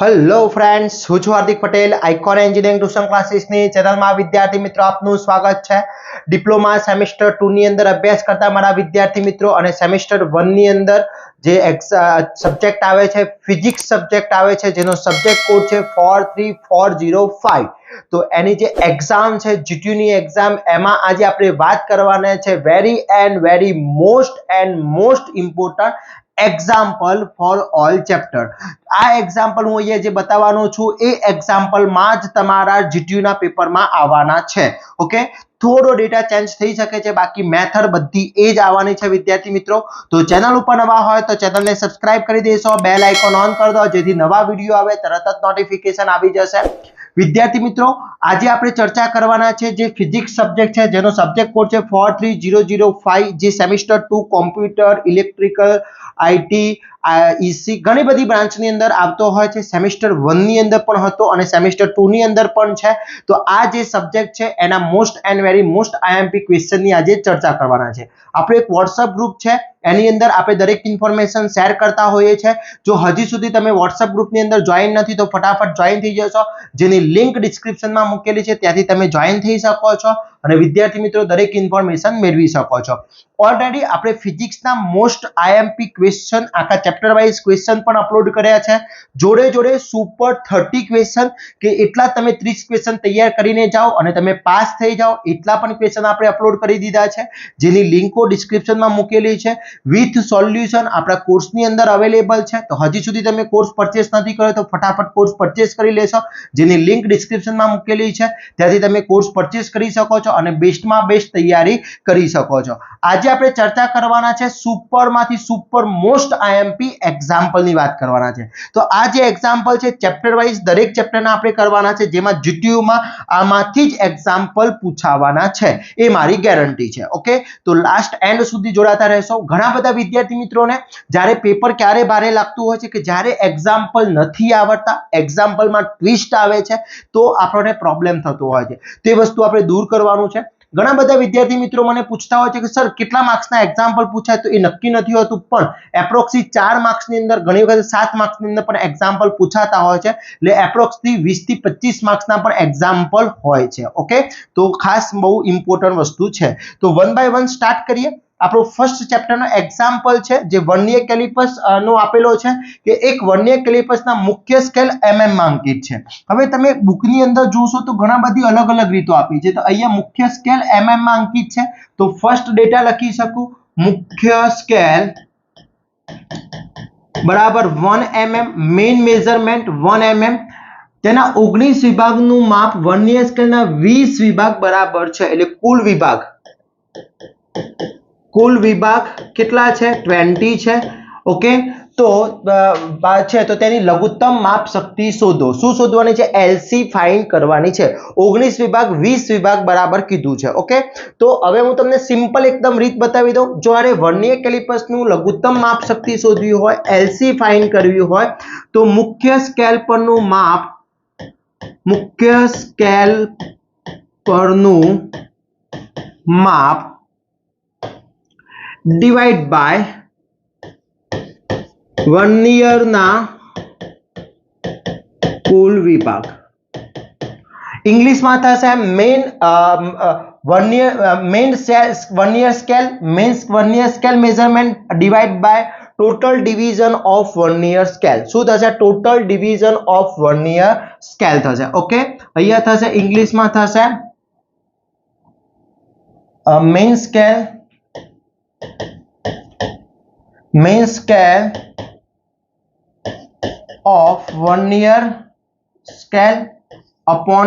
Hello friends, હું છું Hardik Patel. Icon engineering tuition ક્લાસીસની ચેનલમાં વિદ્યાર્થી મિત્રો આપનું સ્વાગત છે. ડિપ્લોમા સેમેસ્ટર 2 ની અંદર અભ્યાસ કરતા મારા વિદ્યાર્થી મિત્રો અને સેમેસ્ટર 1 ની અંદર જે સબ્જેક્ટ આવે છે ફિઝિક્સ સબ્જેક્ટ આવે છે જેનો સબ્જેક્ટ કોડ છે 43405. તો એની જે એક્ઝામ છે જીટીયુ ની એક્ઝામ, એમાં આજે આપણે વાત કરવાના છે very most important example for all chapter. આ એક્ઝામ્પલ હું અહીંયા જે બતાવવાનો છું એ એક્ઝામ્પલમાં જ તમારા જીટીયુ ના પેપરમાં આવવાના છે. ઓકે, થોડો ડેટા ચેન્જ થઈ શકે છે, બાકી મેથડ બધી એ જ આવવાની છે વિદ્યાર્થી મિત્રો. તો ચેનલ ઉપર નવા હોય તો ચેનલને સબસ્ક્રાઇબ કરી દેશો, બેલ આઇકોન ઓન કરી દો જેથી નવા વિડીયો આવે તરત જ નોટિફિકેશન આવી જશે. વિદ્યાર્થી મિત્રો, આજે આપણે ચર્ચા કરવાના છે જે ફિઝિક્સ સબ્જેક્ટ છે જેનો સબ્જેક્ટ કોડ છે 43005, જે semester 2 computer, electrical, IT, EC ઘણી બધી બ્રાન્ચની અંદર આવતો હોય છે. સેમેસ્ટર 1 ની અંદર પણ હતો અને સેમેસ્ટર 2 ની અંદર પણ છે. તો આ જે સબ્જેક્ટ છે એના most and very most IMP ક્વેશ્ચનની આજે ચર્ચા કરવાના છે. આપણો એક વોટ્સઅપ ગ્રુપ છે, એની અંદર આપણે દરેક ઇન્ફોર્મેશન શેર કરતા હોઈએ છીએ. જો હજી સુધી તમે વોટ્સઅપ ગ્રુપની અંદર જોઈન નથી તો ફટાફટ જોઈન થઈ જશો, જેની લિંક ડિસ્ક્રિપ્શનમાં મૂકેલી છે, ત્યાંથી તમે જોઈન થઈ શકો છો અને વિદ્યાર્થી મિત્રો દરેક ઇન્ફોર્મેશન મેળવી શકો છો. ઓલરેડી આપણે ફિઝિક્સના મોસ્ટ આઈએમપી ક્વેશ્ચન આખા ચેપ્ટર વાઇઝ ક્વેશ્ચન પણ અપલોડ કર્યા છે. જોડે સુપર 30 ક્વેશ્ચન કે એટલા તમે 30 ક્વેશ્ચન તૈયાર કરીને જાઓ અને તમે પાસ થઈ જાઓ એટલા પણ ક્વેશ્ચન આપણે અપલોડ કરી દીધા છે, જેની લિંકો ડિસ્ક્રિપ્શનમાં મૂકેલી છે. વિથ સોલ્યુશન આપણા કોર્સની અંદર અવેલેબલ છે. તો હજી સુધી તમે કોર્સ પરચેસ નથી કર્યો તો ફટાફટ કોર્સ પરચેસ કરી લેશો, જેની લિંક ડિસ્ક્રિપ્શનમાં મૂકેલી છે, ત્યાંથી તમે કોર્સ પરચેસ કરી શકો છો અને બેસ્ટમાં બેસ્ટ તૈયારી કરી શકો છો. આજે આપણે ચર્ચા કરવાના છે સુપરમાંથી સુપર મોસ્ટ આઈએમપી એક્ઝામ્પલની વાત કરવાના છે. તો આ જે એક્ઝામ્પલ છે ચેપ્ટર વાઇઝ દરેક ચેપ્ટરના આપણે કરવાના છે, જેમાં જીટીયુમાં આમાંથી જ એક્ઝામ્પલ પૂછાવાના છે, એ મારી ગેરંટી છે. ઓકે, તો લાસ્ટ એન્ડ સુધી જોડાતા રહેશો. ઘણા બધા વિદ્યાર્થી મિત્રોને જ્યારે પેપર ક્યારે ભારે લાગતું હોય છે કે જ્યારે એક્ઝામ્પલ નથી આવડતા, એક્ઝામ્પલમાં ટ્વિસ્ટ આવે છે તો આપણને પ્રોબ્લેમ થતો હોય છે. તે વસ્તુ આપણે દૂર કરવાનું છે. ઘણા બધા વિદ્યાર્થી મિત્રો મને પૂછતા હોય છે કે સર કેટલા માર્ક્સના એક્ઝામ્પલ પૂછાય, તો એ નક્કી નથી હોતું, પણ એપ્રોક્સી 4 માર્ક્સની અંદર ઘણી વખત 7 માર્ક્સની અંદર પણ એક્ઝામ્પલ પૂછાતા હોય છે, એટલે એપ્રોક્સલી 20 થી 25 માર્ક્સના પણ એક્ઝામ્પલ હોય છે. ઓકે, તો ખાસ બહુ ઇમ્પોર્ટન્ટ વસ્તુ છે. તો વન બાય વન સ્ટાર્ટ કરીએ. આપણો ફર્સ્ટ ચેપ્ટરનો એક્ઝામ્પલ છે જે વર્નિયર કેલિપર્સ નો આપેલો છે કે એક વર્નિયર કેલિપર્સના મુખ્ય સ્કેલ mm માં અંકિત છે. હવે તમે બુકની અંદર જોશો તો ઘણા બધી અલગ અલગ રીતો આપી છે. તો અહીંયા મુખ્ય સ્કેલ mm માં અંકિત છે, તો ફર્સ્ટ ડેટા લખી શકું મુખ્ય સ્કેલ બરાબર 1 mm, મેઇન મેઝરમેન્ટ 1 mm, તેના 19 વિભાગનું માપ વર્નિયર સ્કેલના 20 વિભાગ બરાબર છે, એટલે કુલ વિભાગ કેટલા છે 20 છે. ઓકે, તો છે તો તેની લઘુત્તમ માપ શક્તિ શોધો. શું શોધવાની છે? એલસી ફાઇન્ડ કરવાની છે. 19 વિભાગ 20 વિભાગ બરાબર કીધું છે. ઓકે, તો હવે હું તમને સિમ્પલ એકદમ રીત બતાવી દઉં. જો આરે વર્નિયર કેલિપર્સનું લઘુત્તમ માપ શક્તિ શોધવી હોય, એલસી ફાઇન્ડ કરવી હોય, તો મુખ્ય સ્કેલ પરનું માપ ડિવાઇડ બાય વર્નિયરના કુલ વિભાગ. ઇંગ્લિશમાં થશે vernier scale measurement divide by total division of vernier scale. શું થશે? Total division of vernier scale થશે. ઓકે, અહીંયા થશે ઇંગ્લિશમાં થશે main scale of vernier scale upon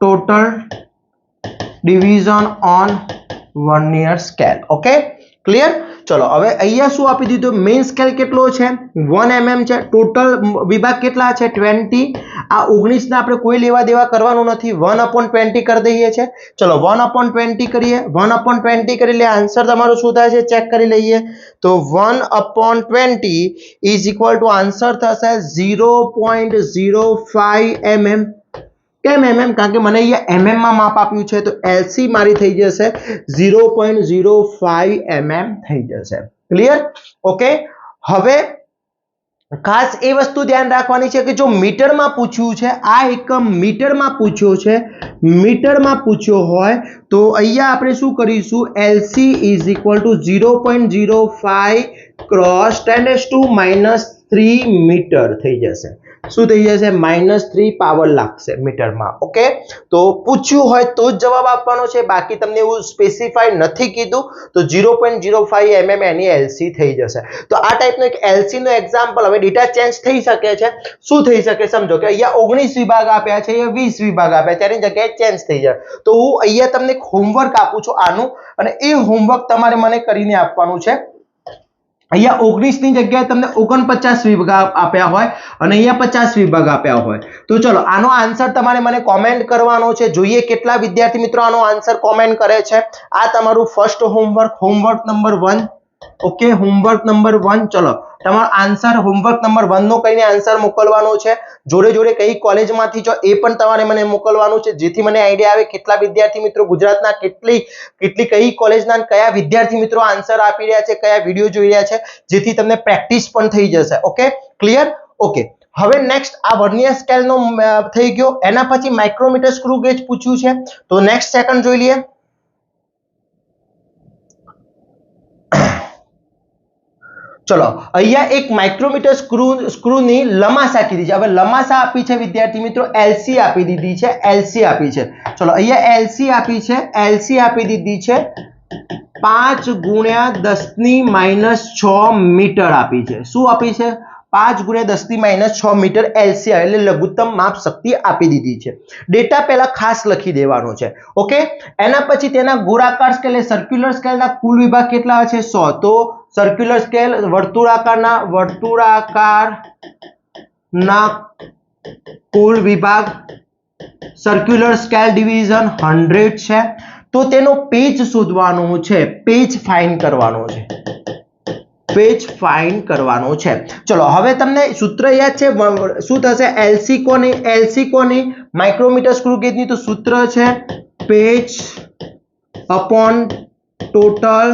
total division on vernier scale. Okay, clear? ચલો હવે અહીંયા શું આપી દીધું? મેઇન સ્કેલ કેટલો છે? 1 mm છે. ટોટલ વિભાગ કેટલા છે? 20. આ 19 ને આપણે કોઈ લેવા દેવા કરવાનું નથી, 1/20 કરી દઈએ છે. ચલો 1/20 કરીએ. 1/20 કરી લે, આન્સર તમારો શું થાય છે ચેક કરી લઈએ. તો 1/20 ઇઝ ઇક્વલ ટુ આન્સર થશે 0.05 mm. કેમ mm? કારણ કે મને અહીંયા mm માં માપ આપ્યું છે, તો LC મારી થઈ જશે 0.05 mm થઈ જશે. ક્લિયર? ઓકે, હવે ખાસ એ વસ્તુ ધ્યાન રાખવાની છે કે જો મીટરમાં પૂછ્યું છે, આ એકમ મીટરમાં પૂછ્યો છે, મીટરમાં પૂછ્યો હોય તો અહીંયા આપણે શું કરીશું, LC is equal to 0.05 cross 10⁻³ metre થઈ જશે. શું થઈ જશે? -3 પાવર લાગશે મીટરમાં. ઓકે, તો પૂછ્યું હોય તો જ જવાબ આપવાનો છે, બાકી તમને એવું સ્પેસિફાઈ નથી કીધું તો 0.05 mm એની LC થઈ જશે. તો આ ટાઈપનો એક LC નો એક્ઝામ્પલ. હવે ડેટા ચેન્જ થઈ શકે છે. શું થઈ શકે સમજો કે અહીંયા 19 વિભાગ આપ્યા છે, અહીંયા 20 વિભાગ આપ્યા છે, તેની જગ્યાએ ચેન્જ થઈ જાય. તો હું અહીંયા તમને હોમવર્ક આપું છું આનું, અને એ હોમવર્ક તમારે મને કરીને આપવાનું છે. અહીંયા 19 ની જગ્યાએ તમને 49 વિભાગ આપ્યા હોય અને અહીંયા 50 વિભાગ આપ્યા હોય, તો ચલો આનો આન્સર તમારે મને કોમેન્ટ કરવાનો છે. જોઈએ કેટલા વિદ્યાર્થી મિત્રો આનો આન્સર કોમેન્ટ કરે છે. આ તમારું first homework, homework number 1. Okay, homework number 1. ચલો તમારો આન્સર હોમવર્ક નંબર 1 નો કઈને આન્સર મોકલવાનો છે. જોડે જોડે કઈ કોલેજમાંથી છો એ પણ તમારે મને મોકલવાનું છે, જેથી મને આઈડિયા આવે કેટલા વિદ્યાર્થી મિત્રો ગુજરાતના કેટલી કઈ કોલેજના કયા વિદ્યાર્થી મિત્રો આન્સર આપી રહ્યા છે, કયા વિડિયો જોઈ રહ્યા છે, જેથી તમને પ્રેક્ટિસ પણ થઈ જશે. Okay, clear? ઓકે, હવે નેક્સ્ટ આ વર્નિયર સ્કેલ નો થઈ ગયો. એના પછી માઇક્રોમીટર સ્ક્રૂ ગેજ પૂછ્યું છે, તો નેક્સ્ટ સેકન્ડ જોઈ લઈએ. ચલો અહીંયા એક માઇક્રોમીટર સ્ક્રૂની લંબાઈ કીધી છે. હવે લંબાઈ આપી છે વિદ્યાર્થી મિત્રો, LC આપી દીધી છે, LC આપી છે. ચલો અહીંયા LC આપી છે, LC આપી દીધી છે 5 × 10⁻⁶ મીટર આપી છે. શું આપી છે? 5 × 10⁻⁶ મીટર LC એટલે લઘુત્તમ માપ શક્તિ આપી દીધી છે. ડેટા પહેલા ખાસ લખી દેવાનો છે. ઓકે, એના પછી તેના ગોળાકાર સ્કેલ, સર્ક્યુલર સ્કેલના કુલ વિભાગ કેટલા છે? 100. તો સર્ક્યુલર સ્કેલ વર્તુળાકારના કુલ વિભાગ, સર્ક્યુલર સ્કેલ ડિવિઝન 100 છે. તો તેનો પેજ શોધવાનો છે, પેજ ફાઇન્ડ કરવાનો છે, પેજ ફાઇન્ડ કરવાનો છે. ચલો હવે તમને સૂત્ર યાદ છે? શું થશે? LC કોની માઇક્રોમીટર સ્ક્રૂ ગેજની? તો સૂત્ર છે page upon total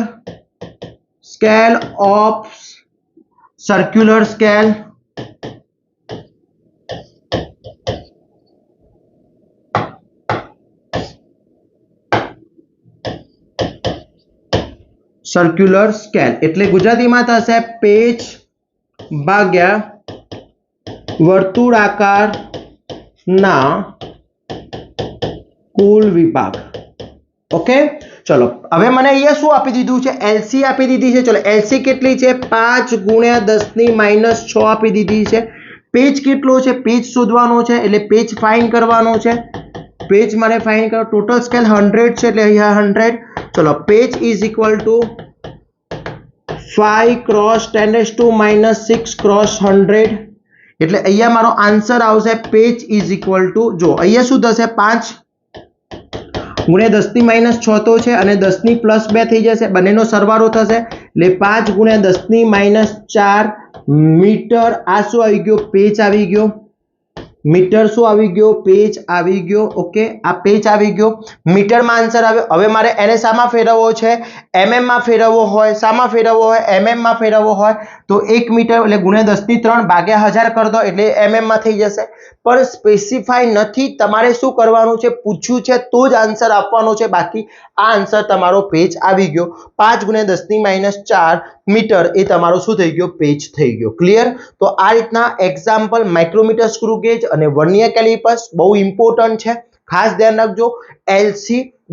scale of circular scale એટલે ગુજરાતીમાં થશે પેજ ભાગ્યા વર્તુળાકારના કુલ વિભાગ. ઓકે, ચલો હવે મને અહીંયા શું આપી દીધું છે? LC આપી દીધી છે. ચલો LC કેટલી છે? 5 × 10⁻⁶ આપી દીધી છે. પેજ કેટલો છે? પેજ શોધવાનો છે, એટલે પેજ ફાઇન્ડ કરવાનો છે. પેજ મારે ફાઇન્ડ કરો. ટોટલ સ્કેલ 100 છે, એટલે અહીંયા 100. ચલો page is equal two 5 × 10⁻⁶ cross 100, એટલે અહીંયા મારો આન્સર આવશે પેજ ઇઝ ઇક્વલ ટુ, જો અહીંયા શું થશે? 5 × 10⁻⁶ તો છે અને 10⁻+2 થઈ જશે, બંનેનો સરવાળો થશે એટલે 5 × 10⁻⁴ મીટર. આ શું આવી ગયો? પેજ આવી ગયો. મીટર શું આવી ગયો? પેજ આવી ગયો. ઓકે, આ પેજ આવી ગયો, મીટરમાં આન્સર આવ્યો. હવે મારે એને શામાં ફેરવવો છે? mm માં ફેરવવો હોય. શામાં ફેરવવો હોય? mm માં ફેરવવો હોય તો 1 મીટર એટલે ×10⁻³ ભાગ્યા 1000 કરી દો એટલે mm માં થઈ જશે. પણ સ્પેસિફાઈ નથી, તમારે શું કરવાનું છે? પૂછ્યું છે તો જ આન્સર આપવાનો છે, બાકી આ આન્સર તમારો પેજ આવી ગયો. 5 × 10⁻⁴ મીટર એ તમારો શું થઈ ગયો? પેજ થઈ ગયો. ક્લિયર? તો આ રીતના એક્ઝામ્પલ માઇક્રોમીટર સ્ક્રૂ ગેજ અને વર્નિયર કેલિપર્સ બહુ ઇમ્પોર્ટન્ટ છે, ખાસ ધ્યાન રાખજો. LC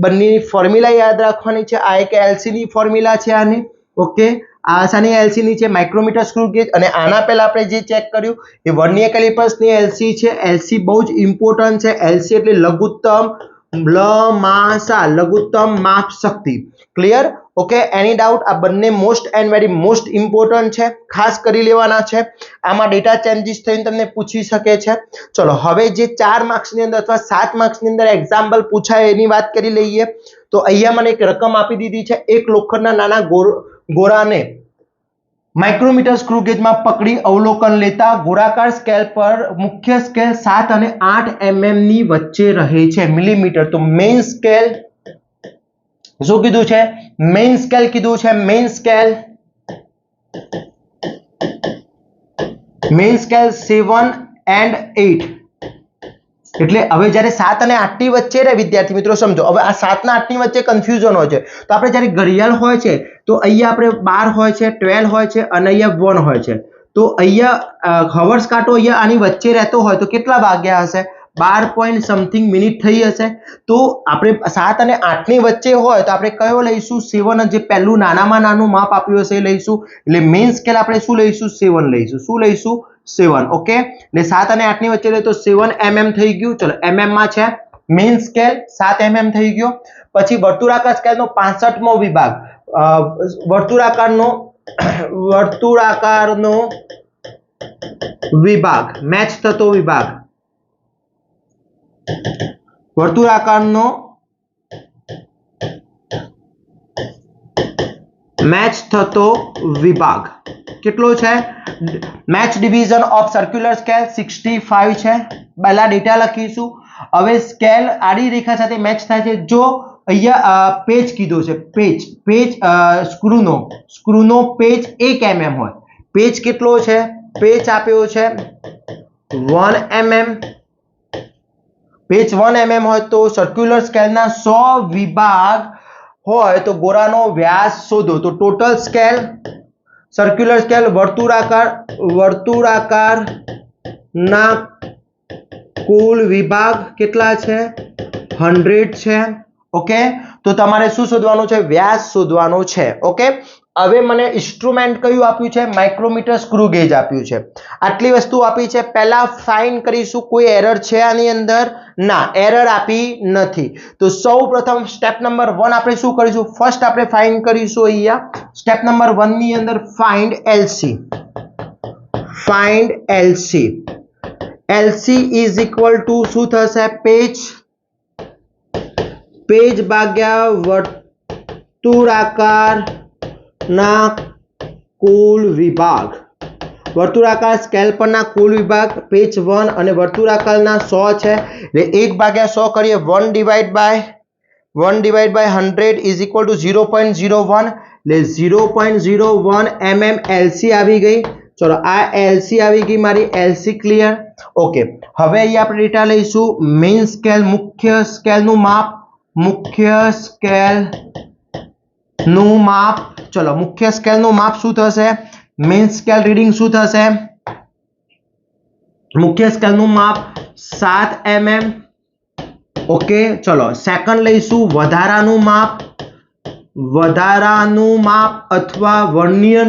બંનેની ફોર્મ્યુલા યાદ રાખવાની છે. આ એક LC ની ફોર્મ્યુલા છે આની. ઓકે, આ સાની LC ની છે માઇક્રોમીટર સ્ક્રૂ ગેજ, અને આના પહેલા આપણે જે ચેક કર્યું એ વર્નિયર કેલિપર્સ ની LC છે. LC બહુ જ ઇમ્પોર્ટન્ટ છે. LC એટલે લઘુત્તમ માપ શક્તિ. ક્લિયર? ઓકે, એની ડાઉટ? આ બંને most and very most important છે, ખાસ કરી લેવાના છે. આમાં ડેટા ચેન્જીસ થઈને તમને પૂછી શકે છે. ચલો હવે જે 4 માર્ક્સની અંદર અથવા 7 માર્ક્સની અંદર એક્ઝામ્પલ પૂછાય એની વાત કરી લઈએ. તો અહીંયા મને એક રકમ આપી દીધી છે. એક લોખંડના નાના ગોળાને માઇક્રોમીટર સ્ક્રૂ ગેજમાં પકડી અવલોકન લેતા ગોળાકાર સ્કેલ પર મુખ્ય સ્કેલ 7 અને 8 mm ની વચ્ચે રહે છે, મિલીમીટર. તો મેઇન સ્કેલ શું કીધું છે? મેઇન સ્કેલ કીધું છે. Main scale main scale 7 and 8 એટલે હવે જ્યારે 7 અને 8 ની વચ્ચે રે વિદ્યાર્થી મિત્રો સમજો હવે આ 7 ના 8 ની વચ્ચે કન્ફ્યુઝન હોય છે તો આપણે જ્યારે ઘડિયાળ હોય છે તો અહીંયા આપણે 12 હોય છે 12 હોય છે અને અહીંયા 1 હોય છે તો અહીંયા હવર્સ કાંટો અહીંયા આની વચ્ચે રહેતો હોય તો કેટલા વાગ્યા હશે 12 પોઈન્ટ સમથિંગ મિનિટ થઈ હશે તો આપણે 7 અને 8 ની વચ્ચે હોય તો આપણે કયો લઈશું 7 જે પહેલું નાનામાં નાનું માપ આપ્યું હશે એ લઈશું એટલે મેઇન સ્કેલ આપણે શું લઈશું 7 લઈશું શું લઈશું 7 ઓકે એટલે 7 અને 8 ની વચ્ચે લે તો 7 mm થઈ ગયું ચલો mm માં છે મેઇન સ્કેલ 7 mm થઈ ગયો પછી વર્તુળાકાર સ્કેલનો 65મો વિભાગ વર્તુળાકારનો વિભાગ મેચ થતો વિભાગ વર્તુળાકારનો મેચ થતો વિભાગ કેટલો છે match division of circular scale 65 છે પહેલા ડેટા લખીશું હવે સ્કેલ આડી રેખા સાથે મેચ થાય છે જો અહીંયા પેચ કીધો છે પેચ સ્ક્રૂનો પેચ 1 mm હોય પેચ કેટલો છે પેચ આપ્યો છે 1 mm પેચ 1 mm હોય તો સર્ક્યુલર સ્કેલના 100 વિભાગ હોય તો ગોળાનો વ્યાસ શોધો તો ટોટલ સ્કેલ સર્ક્યુલર સ્કેલ વર્તુળાકારના કુલ વિભાગ કેટલા છે 100 છે ઓકે તો તમારે શું શોધવાનું છે વ્યાસ શોધવાનો છે ઓકે હવે મને ઇન્સ્ટ્રુમેન્ટ કયું આપ્યું છે માઇક્રોમીટર સ્ક્રૂ ગેજ આપ્યું છે આટલી વસ્તુ આપી છે પહેલા ફાઇન્ડ કરીશું કોઈ એરર છે આની અંદર ના એરર આપી નથી તો સૌપ્રથમ સ્ટેપ નંબર 1 આપણે શું કરીશું ફર્સ્ટ આપણે ફાઇન્ડ કરીશું અહીંયા સ્ટેપ નંબર 1 ની અંદર find LC is equal two શું થશે પેજ ભાગ્યા વર્તુળાકારના કુલ વિભાગ વર્તુળાકાર સ્કેલ પરના કુલ વિભાગ પેજ 1 અને વર્તુળાકારના 100 છે એટલે 1/100 કરીએ 1 divide by 100 is equal to 0.01 એટલે 0.01 mm LC આવી ગઈ ચલો આ LC આવી ગઈ મારી LC ક્લિયર ઓકે હવે અહીંયા આપણે ડેટા લઈશું મેઇન સ્કેલ મુખ્ય સ્કેલનું માપ ચલો મુખ્ય સ્કેલનું માપ શું થશે મેઇન સ્કેલ રીડિંગ શું થશે મુખ્ય સ્કેલનું માપ 7 mm ઓકે ચલો સેકન્ડ લઈશું વધારાનું માપ અથવા વર્નિયર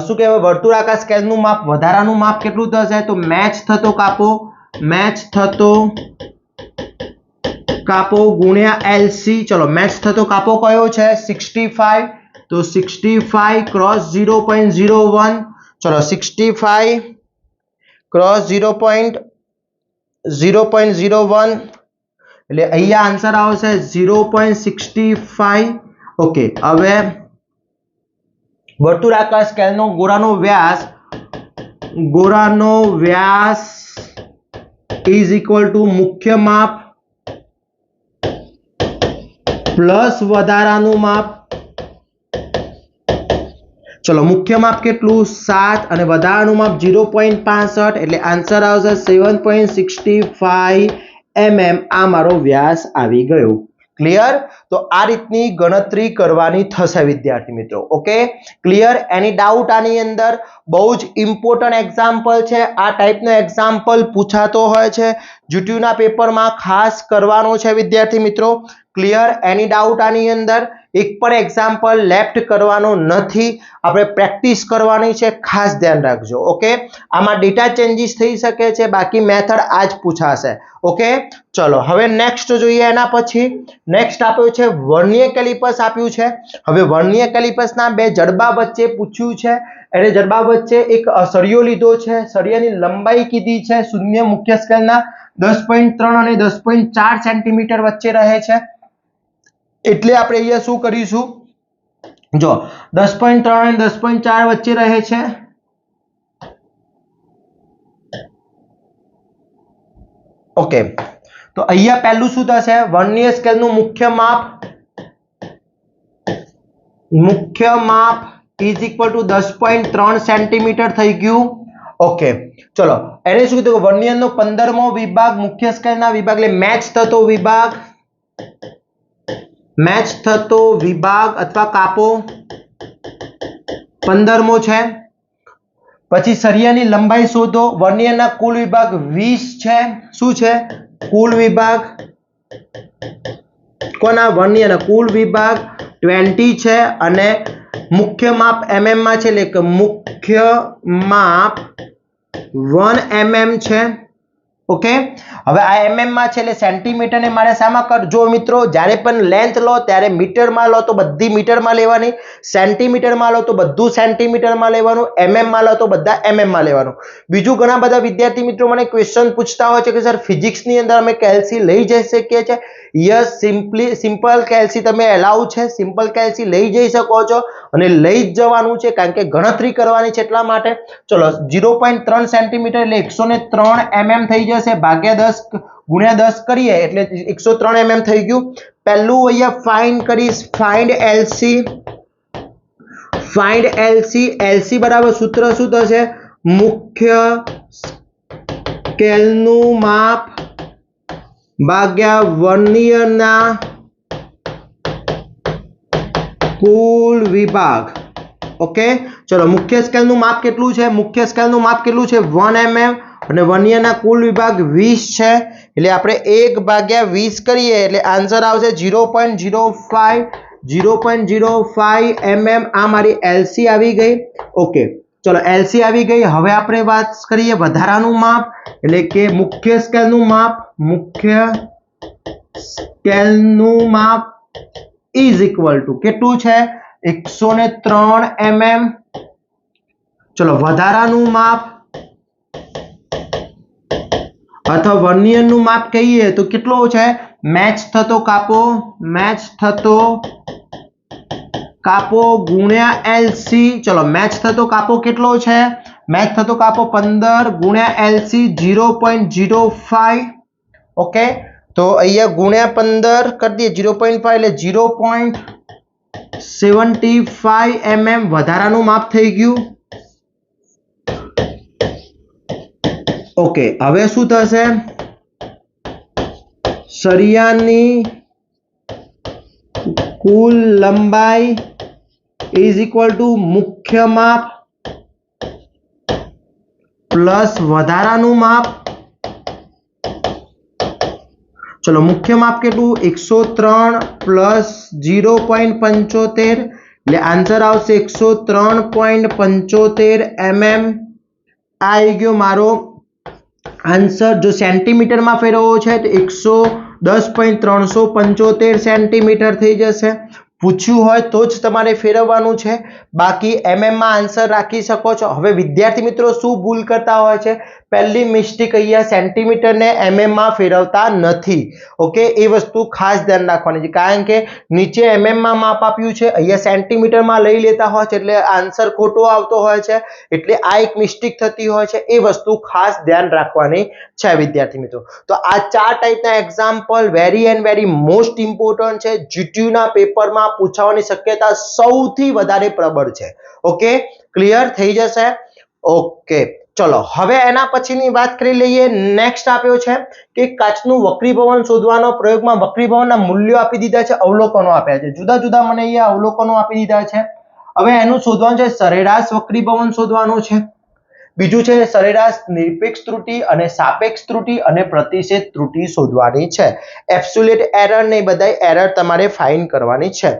શું કહેવાય વર્તુળાકાર સ્કેલનું માપ વધારાનું માપ કેટલું થશે તો મેચ થતો કાપો ગુણ્યા LC ચલો મેચ થતો કાપો કયો છે 65 તો 65 ક્રોસ 0.01 ચલો 65 ક્રોસ 0.01 એટલે અહીંયા આન્સર આવશે 0.65 ઓકે હવે વર્તુળાકાર સ્કેલનો ગોળાનો વ્યાસ ઇઝ ઇક્વલ ટુ મુખ્ય માપ પ્લસ વધારાનું માપ ચલો મુખ્ય માપ કેટલું 7 અને વધારાનું માપ 0.65 એટલે આન્સર આવશે 7.65 mm આ મારો વ્યાસ આવી ગયો ક્લિયર તો આ રીતની ગણતરી કરવાની થશે વિદ્યાર્થી મિત્રો ઓકે ક્લિયર એની ડાઉટ આની અંદર બહુ જ ઇમ્પોર્ટન્ટ એક્ઝામ્પલ છે આ ટાઈપનો એક્ઝામ્પલ પૂછાતો હોય છે જીટીયુના પેપરમાં ખાસ કરવાનો છે વિદ્યાર્થી મિત્રો ક્લિયર એની ડાઉટ આની અંદર એક પણ એક્ઝામ્પલ લેફ્ટ કરવાનો નથી આપણે પ્રેક્ટિસ કરવાની છે ખાસ ધ્યાન રાખજો ઓકે આમાં ડેટા ચેન્જીસ થઈ શકે છે બાકી મેથડ આ જ પૂછાશે ઓકે ચલો હવે નેક્સ્ટ જોઈએ એના પછી નેક્સ્ટ આપ્યું છે વર્નિયર કેલિપર્સ આપ્યું છે હવે વર્નિયર કેલિપર્સના બે જડબા વચ્ચે પૂછ્યું છે એટલે જડબા વચ્ચે એક સળિયો લીધો છે સળિયાની લંબાઈ કીધી છે શૂન્ય મુખ્ય સ્કેલના 10.3 અને 10.4 સેન્ટીમીટર વચ્ચે રહે છે એટલે આપણે અહીંયા શું કરીશું જો 10.3 અને 10.4 વચ્ચે રહે છે ઓકે તો અહીંયા પહેલું શું થશે વર્નિયર સ્કેલનું મુખ્ય માપ ઇઝ ઇક્વલ ટુ 10.3 સેન્ટીમીટર થઈ ગયું ઓકે ચલો એને શું કીધું વર્નિયર નો 15મો વિભાગ મુખ્ય સ્કેલના વિભાગ એટલે મેચ થતો વિભાગ અથવા કાપો 15મો છે। પછી સરિયાની લંબાઈ શોધો વર્નિયરના કુલ વિભાગ 20 છે। શું છે કુલ વિભાગ કોના વર્નિયરના કુલ વિભાગ 20 છે અને મુખ્ય માપ mm માં છે એટલે કે મુખ્ય માપ 1 mm છે। ઓકે હવે આ mm માં છે એટલે સેન્ટીમીટર ને મારે શામાં કરજો મિત્રો જ્યારે પણ લેન્થ લો ત્યારે મીટરમાં લો તો બધી મીટરમાં લેવાની સેન્ટીમીટરમાં લો તો બધું સેન્ટીમીટરમાં લેવાનું mm માં લો તો બધા mm માં લેવાનું। બીજું ઘણા બધા વિદ્યાર્થી મિત્રો મને ક્વેશ્ચન પૂછતા હોય છે કે સર ફિઝિક્સ ની અંદર અમે કેલ્સી લઈ જઈ શકીએ છીએ યસ સિમ્પલ કેલ્સી તમે એલાઉ છે સિમ્પલ કેલ્સી લઈ જઈ શકો છો અને લઈ જ જવાનું છે કારણ કે ગણતરી કરવાની છે એટલા માટે। ચલો 0.3 સેન્ટીમીટર એટલે 103 mm થઈ જશે ભાગ્યા 10 ગુણ્યા 10 કરીએ એટલે 103 mm થઈ ગયું। પહેલું અહીંયા ફાઇન્ડ કરીશ ફાઇન્ડ LC LC બરાબર સૂત્ર શું થશે મુખ્ય સ્કેલનું માપ ભાગ્યા વર્નિયરના કુલ વિભાગ। ઓકે ચલો મુખ્ય સ્કેલનું માપ કેટલું છે મુખ્ય સ્કેલનું માપ કેટલું છે 1 mm અને વર્નિયરના કુલ વિભાગ 20 છે એટલે આપણે 1/20 કરીએ એટલે આન્સર આવશે 0.05 mm આ મારી LC આવી ગઈ। ઓકે ચલો LC આવી ગઈ હવે આપણે વાત કરીએ વધારાનું માપ એટલે કે મુખ્ય સ્કેલનું માપ ઇઝ ઇક્વલ ટુ કેટલું છે 103 mm। ચલો વધારાનું માપ અથવા વર્નિયરનું માપ કહીએ તો કેટલો છે મેચ થતો કાપો ગુણ્યા LC। ચલો મેચ થતો કાપો કેટલો છે મેચ થતો કાપો 15 ગુણ્યા LC 0.05। ઓકે તો અહીંયા ગુણ્યા 15 કરી દઈએ 0.5 એટલે 0.75 mm વધારાનું માપ થઈ ગયું। ઓકે હવે શું થશે સરિયાની કુલ લંબાઈ ઇઝ ઇક્વલ ટુ મુખ્ય માપ પ્લસ વધારાનું માપ। ચલો મુખ્ય માપ કેટલું 103 પ્લસ 0.75 એટલે આન્સર આવશે 103.75 mm આવી ગયો મારો આન્સર। જો સેન્ટીમીટર માં ફેરવવો છે તો 110.375 સેન્ટીમીટર થઈ જશે। પૂછ્યું હોય તો જ તમારે ફેરવવાનું છે બાકી mm માં આન્સર રાખી શકો છો। હવે વિદ્યાર્થી મિત્રો શું ભૂલ કરતા હોય છે પહેલી મિસ્ટેક અહીંયા સેન્ટીમીટર ને mm માં ફેરવતા નથી। ઓકે એ વસ્તુ ખાસ ધ્યાન રાખવાની છે કારણ કે નીચે mm માં માપ આપ્યું છે અહીંયા સેન્ટીમીટર માં લઈ લેતા હોય છે એટલે આન્સર ખોટો આવતો હોય છે એટલે આ એક મિસ્ટેક થતી હોય છે એ વસ્તુ ખાસ ધ્યાન રાખવાની છે વિદ્યાર્થી મિત્રો। તો આ ચાર ટાઈપના એક્ઝામ્પલ વેરી મોસ્ટ ઇમ્પોર્ટન્ટ છે GTU ના પેપરમાં પૂછવાની શક્યતા સૌથી વધારે પ્રબળ છે। ઓકે ક્લિયર થઈ જશે। ઓકે ચલો હવે એના પછીની વાત કરી લઈએ નેક્સ્ટ આપ્યો છે કે કાચનું વક્રીભવન શોધવાનો પ્રયોગમાં વક્રીભવનના મૂલ્યો આપી દીધા છે અવલોકનો આપ્યા છે જુદા જુદા મને અહીંયા અવલોકનો આપી દીધા છે। હવે એનું શોધવાનું છે સરેરાશ વક્રીભવન શોધવાનું છે બીજું છે સરેરાશ નિરપેક્ષ ત્રુટિ અને સાપેક્ષ ત્રુટિ અને પ્રતિષેધ ત્રુટિ શોધવાની છે। એબ્સોલ્યુટ એરર ને બધા એરર તમારે ફાઇન્ડ કરવાની છે।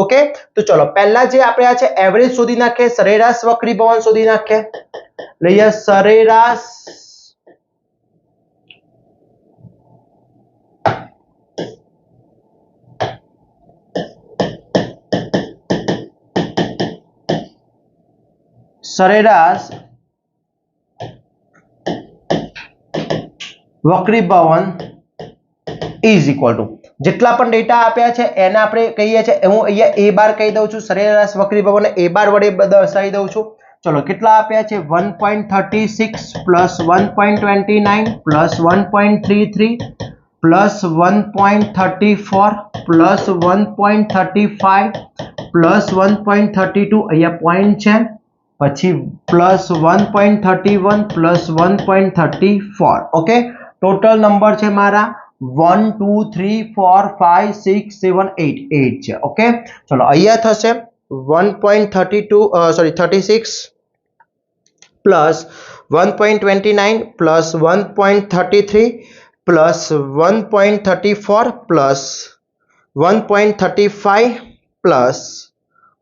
ઓકે તો ચલો પહેલા જે આપણે આ છે એવરેજ શોધી નાખીએ સરેરાશ વક્રીભવન શોધી નાખીએ લઈએ સરેરાશ વક્રીભવન ઇઝ ઇક્વલ ટુ જેટલા પણ ડેટા આપ્યા છે એને આપણે કહીએ છીએ હું અહીંયા a બાર કહી દઉં છું સરેરાશ વક્રીભવનને a બાર વડે દર્શાવી દઉં છું। ચલો કેટલા આપ્યા છે 1.36 plus 1.29 plus 1.33 plus 1.34 plus 1.35 plus 1.32 અહીંયા પોઈન્ટ છે પછી plus 1.31 plus 1.34. Okay, total number છે મારા 1 2 3 4 5 6 7 8 8 છે. ઓકે, ચલો અહીંયા થશે 36 plus 1.29 plus 1.33 plus 1.34 plus 1.35 plus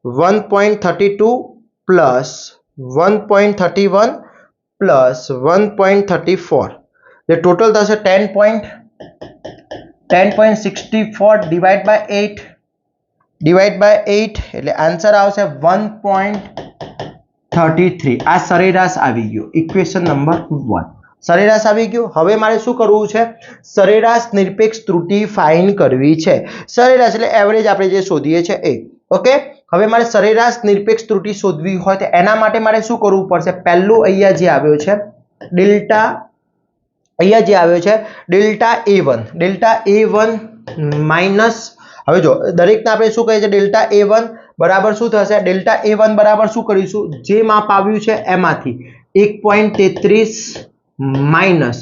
1.32 plus 1.31 plus 1.34. The total થશે 10.64 ડિવાઇડ બાય 8 એટલે આન્સર આવશે 1.33. આ સરેરાશ આવી ગયો, ઇક્વેશન નંબર 1 સરેરાશ આવી ગયું. હવે મારે શું કરવું છે? સરેરાશ નિરપેક્ષ ત્રુટિ ફાઇન્ડ કરવી છે. સરેરાશ એટલે એવરેજ આપણે જે શોધીએ છે એ. ઓકે, હવે મારે સરેરાશ નિરપેક્ષ ત્રુટિ શોધવી હોય તો એના માટે મારે શું કરવું પડશે? પહેલું અહીંયા જે આવ્યો છે ડેલ્ટા, અહીંયા જે આવ્યો છે ડેલ્ટા A1 માઇનસ, હવે જો દરેકને આપણે શું કહીએ છીએ ડેલ્ટા A1 બરાબર શું થશે? ડેલ્ટા A1 બરાબર શું કરીશું? જે માપ આવ્યું છે એમાંથી 1.33 minus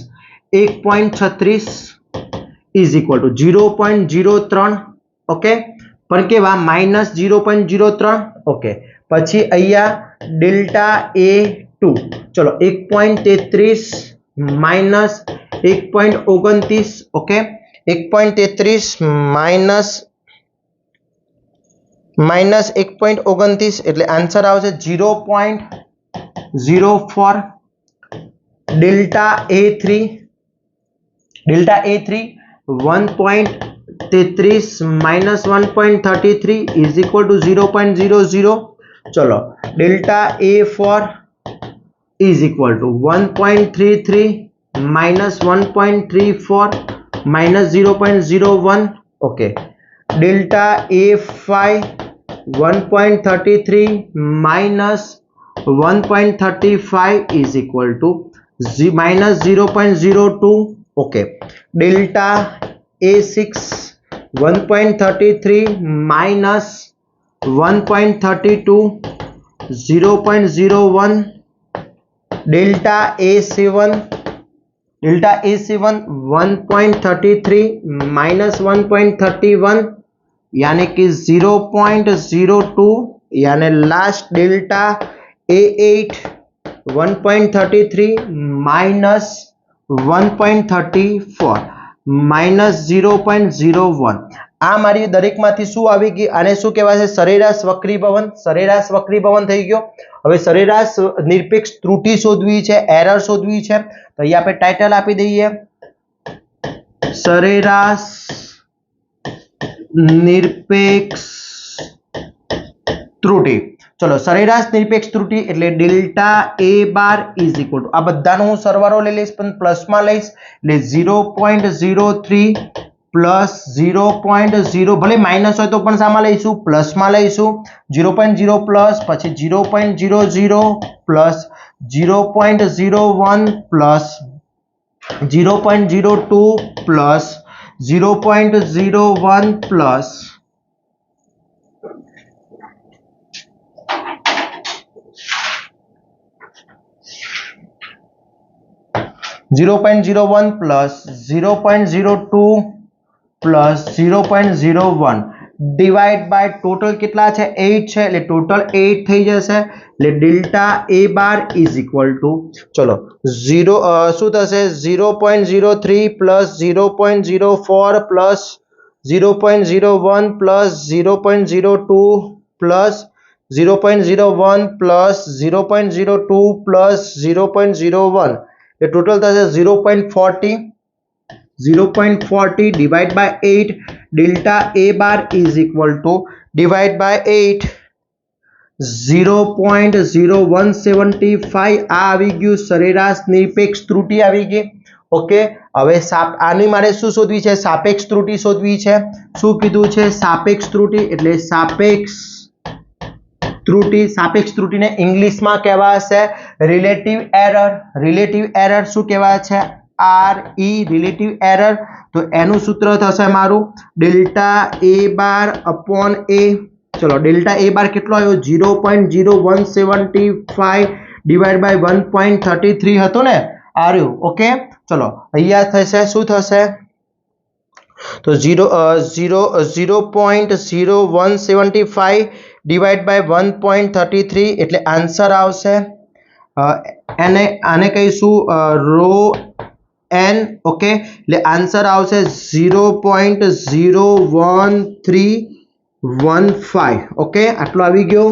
1.36 is equal two 0.03. Okay, પણ કેવા? માઇનસ 0.03. ઓકે, પછી અહીંયા ડેલ્ટા A2, ચલો 1.33 માઇનસ 1.29. ઓકે, 1.33 માઇનસ 1.29 એટલે આન્સર આવશે 0.04. Delta A3 1.33 minus 1.33 is equal two 0.00. ચલો delta A4 is equal two 1.33 minus 1.34 minus 0.01. Okay, delta A5 1.33 minus 1.35 is equal to minus 0.02. Okay, delta A6 1.33 minus 1.32 0.01. delta A7 1.33 minus 1.31 यानी कि 0.02. यानी last delta A8 1.33 minus 1.34 minus 0.01. આ મારી દરેકમાંથી શું આવી ગઈ? આને શું કહેવાય છે? સરેરાશ વક્રીભવન. સરેરાશ વક્રીભવન થઈ ગયો. હવે સરેરાશ નિરપેક્ષ ત્રુટિ શોધવી છે, એરર શોધવી છે, તો અહીંયા આપણે ટાઇટલ આપી દઈએ સરેરાશ નિરપેક્ષ ત્રુટિ. ચલો સરેરાશ નિરપેક્ષ ત્રુટિ એટલે delta A bar is equal two, આ બધાનો હું સરવાળો લઈ લઈશ પણ પ્લસમાં લઈશ એટલે 0.03 પ્લસ 0.0, ભલે માઇનસ હોય તો પણ સામાં લઈશું, પ્લસમાં લઈશું 0.0 પ્લસ પછી 0.00 plus 0.01 plus 0.02 plus 0.01 plus 0.01 plus 0.02 plus 0.01 divide by total કેટલા છે? 8 છે એટલે ટોટલ 8 થઈ જશે. એટલે delta A bar is equal to, ચલો 0 શું થશે? 0.03 plus 0.04 plus 0.01 plus 0.02 plus 0.01 plus 0.02 plus 0.01 એ ટોટલ થશે 0.40 divide by 8. Delta A bar is equal to divide by 8 0.0175. આ આવી ગયું સરેરાશ નિરપેક્ષ ત્રુટિ આવી ગઈ. ઓકે, હવે આની મારે શું શોધવી છે? સાપેક્ષ ત્રુટિ શોધવી છે. શું કીધું છે? સાપેક્ષ ત્રુટિ એટલે સાપેક્ષ ત્રુટિને ઇંગ્લિશમાં કહેવાશે રિલેટિવ એરર. રિલેટિવ એરર શું કહેવાય છે? RE relative error. તો એનું સૂત્ર થશે મારું delta A bar upon A चलो डेल्टा ए बार કેટલો આવ્યો 0.0175 ડિવાઇડ બાય 1.33 હતો ને આ રહ્યું ઓકે ચલો અહીંયા થશે શું થશે તો 0.0175 ડિવાઇડ બાય 1.33 એટલે આન્સર આવશે એને આને કહીશું રો n ઓકે એટલે આન્સર આવશે 0.01315 ઓકે આટલો આવી ગયો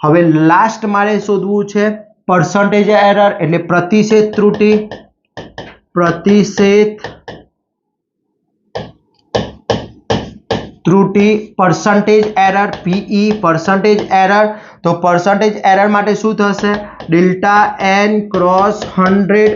હવે લાસ્ટ મારે શોધવું છે પરસેન્ટેજ એરર એટલે પ્રતિશત ત્રુટિ percentage error PE percentage error तो परसेंटेज एरर माटे शू थशे डेल्टा एन क्रॉस 100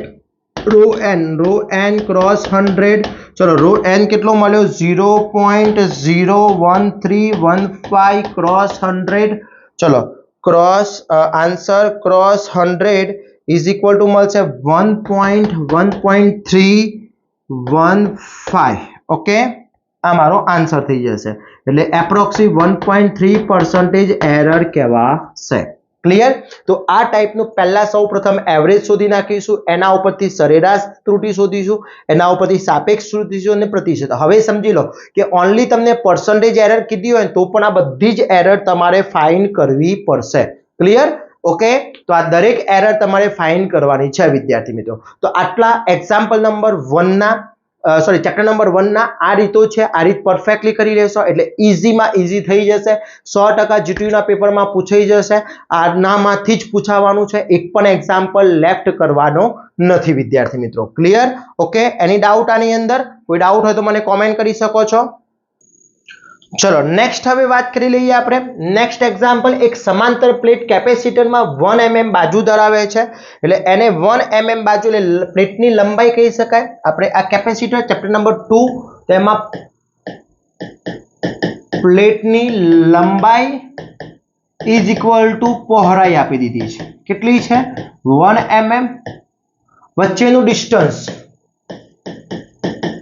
रो एन क्रॉस 100 चलो रो एन केटलो मळ्यो 0.01315 क्रॉस 100 चलो cross answer cross 100 is equal to मळशे 1.1315 ओके आ मारो आंसर थी जैसे એટલે એપ્રોક્સી 1.3% એરર કહેવાશે ક્લિયર તો આ ટાઈપનું પહેલા સૌપ્રથમ એવરેજ શોધી નાખીશું એના ઉપરથી સરેરાશ ત્રુટિ શોધીશું એના ઉપરથી સાપેક્ષ ત્રુટિ અને પ્રતિશત હવે સમજી લો કે ઓન્લી તમને પરસેન્ટેજ એરર કીધી હોય તો પણ આ બધી જ એરર તમારે ફાઇન્ડ કરવી પડશે ક્લિયર ઓકે તો આ દરેક એરર તમારે ફાઇન્ડ કરવાની છે વિદ્યાર્થી મિત્રો તો આટલા એક્ઝામ્પલ નંબર 1 ના सॉरी चैप्टर नंबर 1 ना आ रीतो छे आ रीत परफेक्टली करी लेशो एटले इजी में इजी थई जशे 100% जीटीयू ना पेपर में पूछाई जशे आनामांथी ज पूछावानुं छे एक पण एग्जाम्पल लेफ्ट करवानो नथी विद्यार्थी मित्रों क्लियर ओके एनी डाउट आनी अंदर कोई डाउट हो तो मने कमेंट करी सको छो चलो नेक्स्ट हवे बात करी लईए आपणे नेक्स्ट एग्जाम्पल एक समांतर प्लेट कैपेसिटर में 1 mm बाजू धरावे छे એટલે એને 1 mm बाजू એટલે પ્લેટની લંબાઈ કહી શકાય આપણે આ કેપેસિટર ચેપ્ટર નંબર 2 તેમાં પ્લેટની લંબાઈ ઇઝ ઇક્વલ ટુ પહોળાઈ આપી દીધી છે કેટલી છે 1 mm વચ્ચેનું ડિસ્ટન્સ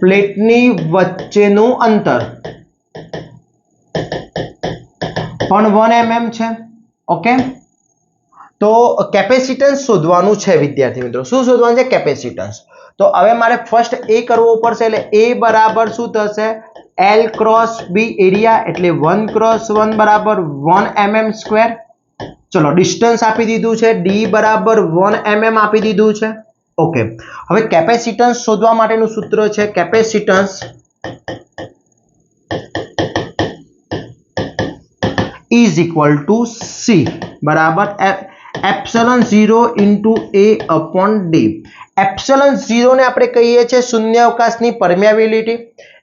પ્લેટની વચ્ચેનું અંતર પણ 1 mm છે ઓકે તો કેપેસિટન્સ શોધવાનું છે વિદ્યાર્થી મિત્રો શું શોધવાનું છે કેપેસિટન્સ તો હવે મારે ફર્સ્ટ એ કરવો પડશે એટલે a બરાબર શું થશે l ક્રોસ b એરિયા એટલે 1 ક્રોસ 1 બરાબર 1 mm સ્ક્વેર ચલો ડિસ્ટન્સ આપી દીધું છે d બરાબર 1 mm આપી દીધું છે ઓકે હવે કેપેસિટન્સ શોધવા માટેનું સૂત્ર છે capacitance is equal to c बराबर epsilon 0 into a upon d epsilon 0 ने આપણે કહીએ છે શૂન્યાવકાશની પરમિયાબિલિટી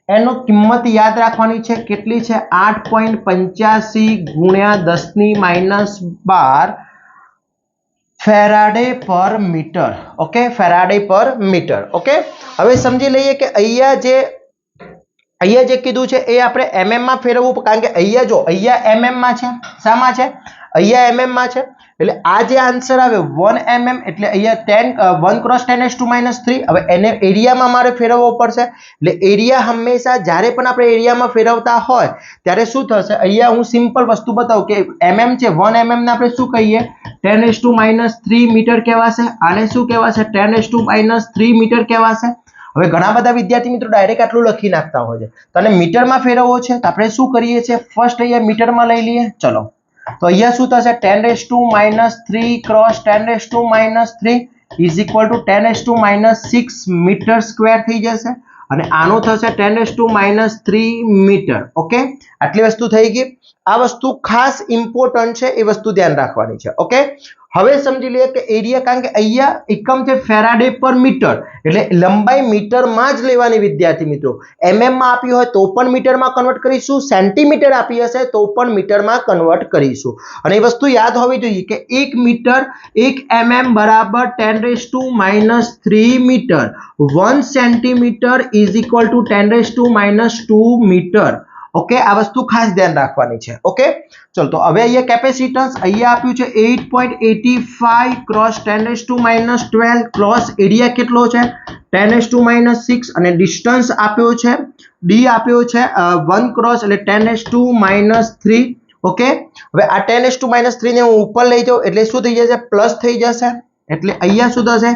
એનો કિંમત યાદ રાખવાની છે કેટલી છે 8.85 ગુણ્યા 10 ની -12 ફેરાડે પર મીટર ઓકે ફેરાડે પર મીટર ઓકે હવે સમજી લઈએ કે અહીંયા જે કીધું છે એ આપણે mm માં ફેરવવું કારણ કે અહીંયા જો અહીંયા mm માં છે શામાં છે અહીંયા mm માં છે એટલે આ જે આન્સર આવે 1 mm એટલે અહીંયા 1 क्रॉस 10⁻³ હવે એને એરિયામાં મારે ફેરવવો પડશે એટલે એરિયા હંમેશા જ્યારે પણ આપણે એરિયામાં ફેરવતા હોય ત્યારે શું થશે અહીંયા હું સિમ્પલ વસ્તુ બતાવું કે mm છે 1 mm ને આપણે શું કહીએ 10⁻³ મીટર કહેવાશે આને શું કહેવાશે 10⁻³ મીટર કહેવાશે હવે ઘણા બધા વિદ્યાર્થી મિત્રો ડાયરેક્ટ આટલું લખી નાખતા હોય છે તો આને મીટરમાં ફેરવવો છે તો આપણે શું કરીએ છીએ ફર્સ્ટ અહીંયા મીટરમાં લઈ લઈએ ચલો તો અહીંયા શું થશે 10⁻³ cross 10⁻³ is equal to 10⁻6 metre square થઈ જશે અને આનો થશે 10⁻³ મીટર ઓકે આટલી વસ્તુ થઈ ગઈ આ વસ્તુ ખાસ ઇમ્પોર્ટન્ટ છે એ વસ્તુ ધ્યાન રાખવાની છે ઓકે હવે સમજી લઈએ કે એરિયા કારણ કે અહીંયા એકમ છે ફેરાડે પર મીટર એટલે લંબાઈ મીટરમાં જ લેવાની વિદ્યાર્થી મિત્રો mm માં આપી હોય તો પણ મીટરમાં કન્વર્ટ કરીશું સેન્ટીમીટર આપી હશે તો પણ મીટરમાં કન્વર્ટ કરીશું અને એ વસ્તુ યાદ હોવી જોઈએ કે 1 મીટર 1 mm બરાબર 10⁻³ metre 1 centimetre is equal to 10⁻² metre okay, આ વસ્તુ ખાસ ધ્યાન રાખવાની છે. ઓકે, ચલો તો હવે અહીંયા કેપેસિટન્સ અહીંયા આપ્યું છે 8.85 ક્રોસ 10⁻⁻12 ક્રોસ એરિયા કેટલો છે 10⁻⁻6 અને ડિસ્ટન્સ આપ્યો છે d આપ્યો છે 1 ક્રોસ એટલે 10⁻⁻3. ઓકે, હવે આ 10⁻⁻3 ને હું ઉપર લઈ જાઉં એટલે શું થઈ જશે પ્લસ થઈ જશે એટલે અહીંયા શું થશે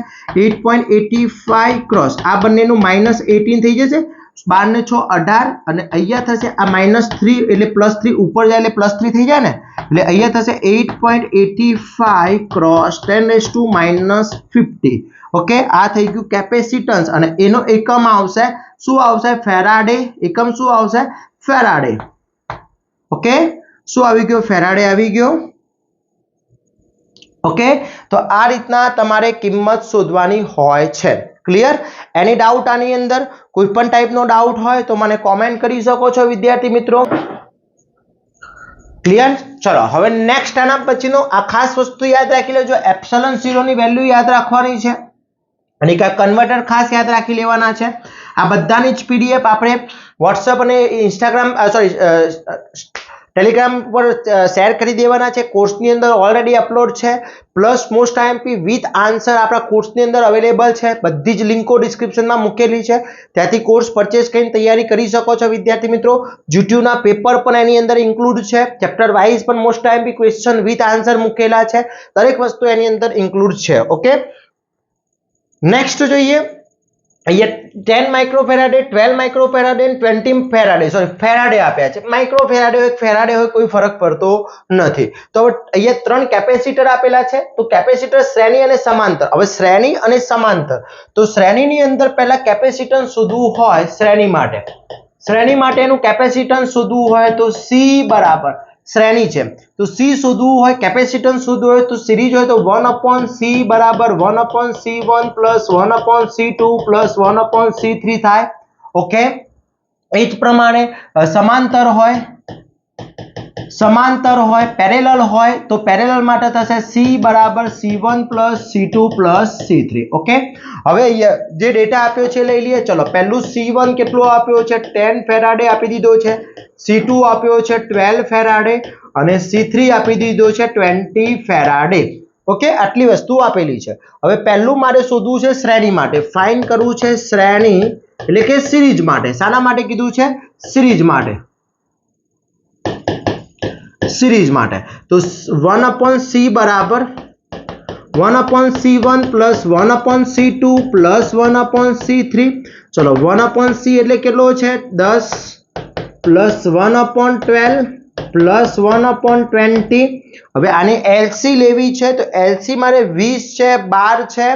8.85 ક્રોસ આ બંનેનું -18 થઈ જશે 12 ને 6 18 અને અહીંયા થશે આ -3 એટલે +3 ઉપર જાય એટલે +3 થઈ જાય ને એટલે અહીંયા થશે 8.85 ક્રોસ 10⁻⁻50. ઓકે, આ થઈ ગયું કેપેસિટન્સ અને એનો એકમ આવશે શું આવશે ફેરાડે. એકમ શું આવશે ફેરાડે. ઓકે, શું આવી ગયો ફેરાડે આવી ગયો. ઓકે, તો આ રીતના તમારે કિંમત શોધવાની હોય છે. ક્લિયર? એની ડાઉટ આની અંદર કોઈ પણ ટાઈપનો ડાઉટ હોય તો મને કોમેન્ટ કરી શકો છો વિદ્યાર્થી મિત્રો. ક્લિયર? ચલો હવે નેક્સ્ટ આના પછીનો આ ખાસ વસ્તુ યાદ રાખી લેજો. ε0 ની વેલ્યુ યાદ રાખવાની છે અને કન્વર્ટર ખાસ યાદ રાખી લેવાના છે. આ બધાની જ પીડીએફ આપણે વોટ્સએપ અને ઇન્સ્ટાગ્રામ ટેલિગ્રામ પર શેર કરી દેવાના છે. કોર્સની અંદર ઓલરેડી અપલોડ છે plus most IMP with answer આપણા કોર્સની અંદર અવેલેબલ છે. બધી જ લિંકો ડિસ્ક્રિપ્શનમાં મૂકેલી છે, ત્યાંથી કોર્સ પરચેસ કરીને તૈયારી કરી શકો છો વિદ્યાર્થી મિત્રો. જીટીયુના પેપર પણ એની અંદર ઇન્ક્લુડ છે, ચેપ્ટર વાઇઝ પણ most IMP question with answer મૂકેલા છે. દરેક વસ્તુ એની અંદર ઇન્ક્લુડ છે. ઓકે, નેક્સ્ટ જોઈએ અહીંયા 10 માઇક્રોફેરાડે 12 માઇક્રોફેરાડે 20 ફેરાડે ફેરાડે આપ્યા છે. માઇક્રોફેરાડે હોય ફેરાડે હોય કોઈ ફરક પડતો નથી. તો હવે અહીંયા 3 કેપેસિટર આપેલા છે. તો કેપેસિટર શ્રેણી અને સમાંતર. હવે શ્રેણી અને સમાંતર તો શ્રેણીની અંદર પહેલા કેપેસિટન્સ શોધવું હોય શ્રેણી માટેનું કેપેસિટન્સ શોધવું હોય તો C બરાબર શ્રેણી છે તો C શોધવું હોય કેપેસિટન્સ શોધવું હોય તો સિરીઝ હોય તો 1/C બરાબર 1/C1 plus 1/C2 plus 1/C3 થાય. ઓકે, એ જ પ્રમાણે સમાંતર હોય પેરેલલ હોય તો પેરેલલ માટે થશે C બરાબર C1 plus C2 plus C3. Okay, હવે જે ડેટા આપ્યો છે લઈ લઈએ. ચલો, પહેલું C1 કેટલો આપ્યો છે 10 ફેરાડે આપી દીધો છે, C2 આપ્યો છે 12 ફેરાડે અને C3 આપી દીધો છે 20 ફેરાડે. ઓકે, આટલી વસ્તુ આપેલી છે. હવે પહેલું મારે શોધવું છે શ્રેણી માટે, ફાઇન્ડ કરવું છે શ્રેણી એટલે કે સિરીઝ માટે. શાના માટે કીધું છે સિરીઝ માટે તો 1/C બરાબર 1/C1 plus 1/C2 plus 1/C3. ચલો 1/C એટલે કેટલો છે 10 પ્લસ 1/12 પ્લસ 1/20. હવે આની LC લેવી છે તો LC મારે 20 છે 12 છે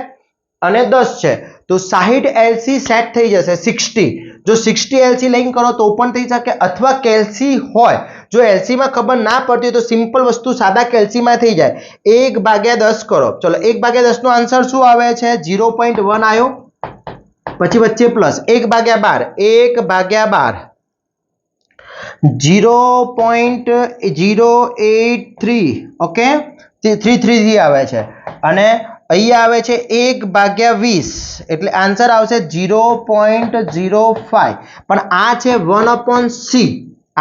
અને 10 છે તો 60 LC સેટ થઈ જશે 60. જો 60 LC લઈને કરો તો પણ થઈ શકે અથવા કેલ્સી હોય. જો LC માં ખબર ના પડતી હોય તો સિમ્પલ વસ્તુ સાદા કેલ્સી માં થઈ જાય 1/10 કરો. ચલો 1/10 નો આન્સર શું આવે છે 0.1 આવ્યો, પછી વચ્ચે પ્લસ 1/12 0.083. ઓકે, 333 આવે છે અને અહીંયા આવે છે 1/20 એટલે આન્સર આવશે 0.05. પણ આ છે 1/C,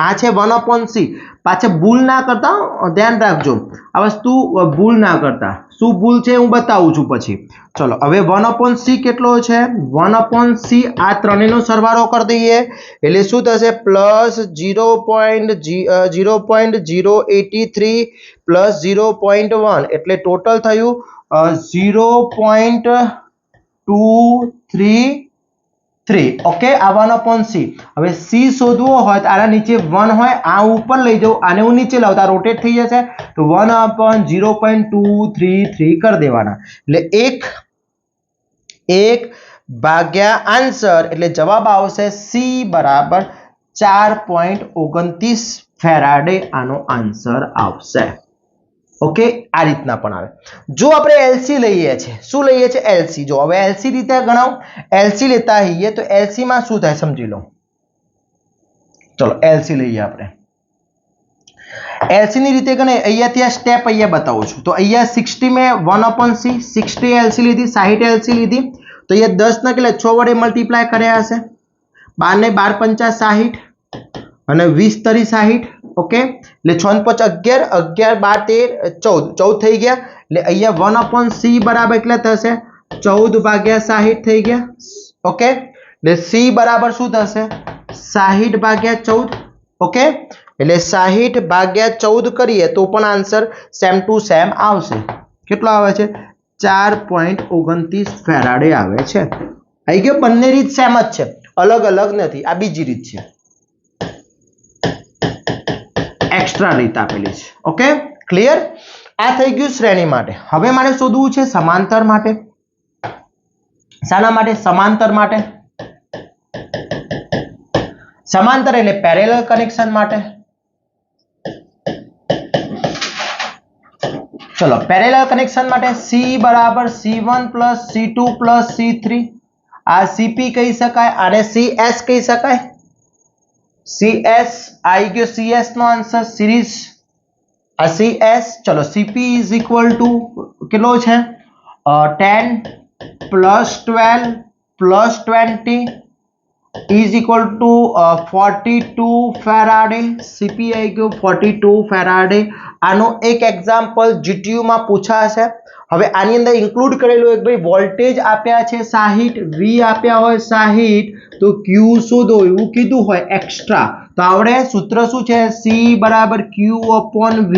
આ છે 1/C. પાછા ભૂલ ના કરતા, ધ્યાન રાખજો આ વસ્તુ ભૂલ ના કરતા. શું ભૂલ છે હું બતાવું છું પછી. ચલો હવે 1/C કેટલો છે 1/C આ ત્રણેયનો સરવાળો કરી દઈએ એટલે શું થશે પ્લસ 0.083 પ્લસ 0.1 એટલે ટોટલ થયું 0.233. ઓકે, આ 1/C. હવે C શોધવો હોય તો આના નીચે 1 હોય, આ ઉપર લઈ જાઉં, આને હું નીચે લાવતા રોટેટ થઈ જશે તો 1/0.233 કરી દેવાના એટલે 1/, આન્સર એટલે જવાબ આવશે C બરાબર 4.29 ફેરાડે આનો આન્સર આવશે. ઓકે, આ રીતના પણ આવે. જો આપણે LC લઈએ છે, શું લઈએ છે LC. જો હવે LC રીતે ગણાવ, LC લેતા હોઈએ તો LC માં શું થાય સમજી લો. ચલો LC લઈએ આપણે. LC ની રીતે ગણે અહીંયાથી આ સ્ટેપ અહીંયા બતાવું છું. તો અહીંયા 60 મેં 1/C 60 LC લીધી, 60 LC લીધી તો અહીંયા 10 ના કેટલા 6 વડે મલ્ટીપ્લાય કર્યા હશે, 12 ને 12 × 50 60 અને 20 તરી 60. ઓકે, એટલે 6 5 11, 11 12 13 14, 14 થઈ ગયા. એટલે અહીંયા 1/c બરાબર એટલે થશે 14/60 થઈ ગયા. ઓકે, એટલે c બરાબર શું થશે 60/14. ઓકે, એટલે 60/14 કરીએ તો પણ આન્સર સેમ ટુ સેમ આવશે. કેટલો આવે છે 4.29 ફેરાડે આવે છે. આવી ગયો, બંને રીત સેમ જ છે, અલગ અલગ નથી. આ બીજી રીત છે, એક્સ્ટ્રા રીત આપેલી છે. Okay, clear? આ થઈ ગયું શ્રેણી માટે. હવે મારે શોધવું છે સમાંતર માટે. શાના માટે? સમાંતર માટે. સમાંતર એટલે પેરેલલ કનેક્શન માટે. ચલો, પેરેલલ કનેક્શન માટે c બરાબર c1 + c2 + c3. આ cp કહી શકાય, આને cs કહી શકાય. cs આવી ગયો, cs નો આન્સર સિરીઝ. આ cs. ચલો, cp = કેટલો છે 10 + 12 + 20 = 42 ફેરાડે. cp આવી ગયો 42 ફેરાડે. આનો એક એક્ઝામ્પલ જીટીયુ માં પૂછાશે. હવે આની અંદર ઇન્ક્લુડ કરેલું એક ભાઈ વોલ્ટેજ આપ્યા છે 60, v આપ્યા હોય 60, તો q શોધો એવું કીધું હોય એક્સ્ટ્રા, તો આવડે સૂત્ર શું છે c = q/v.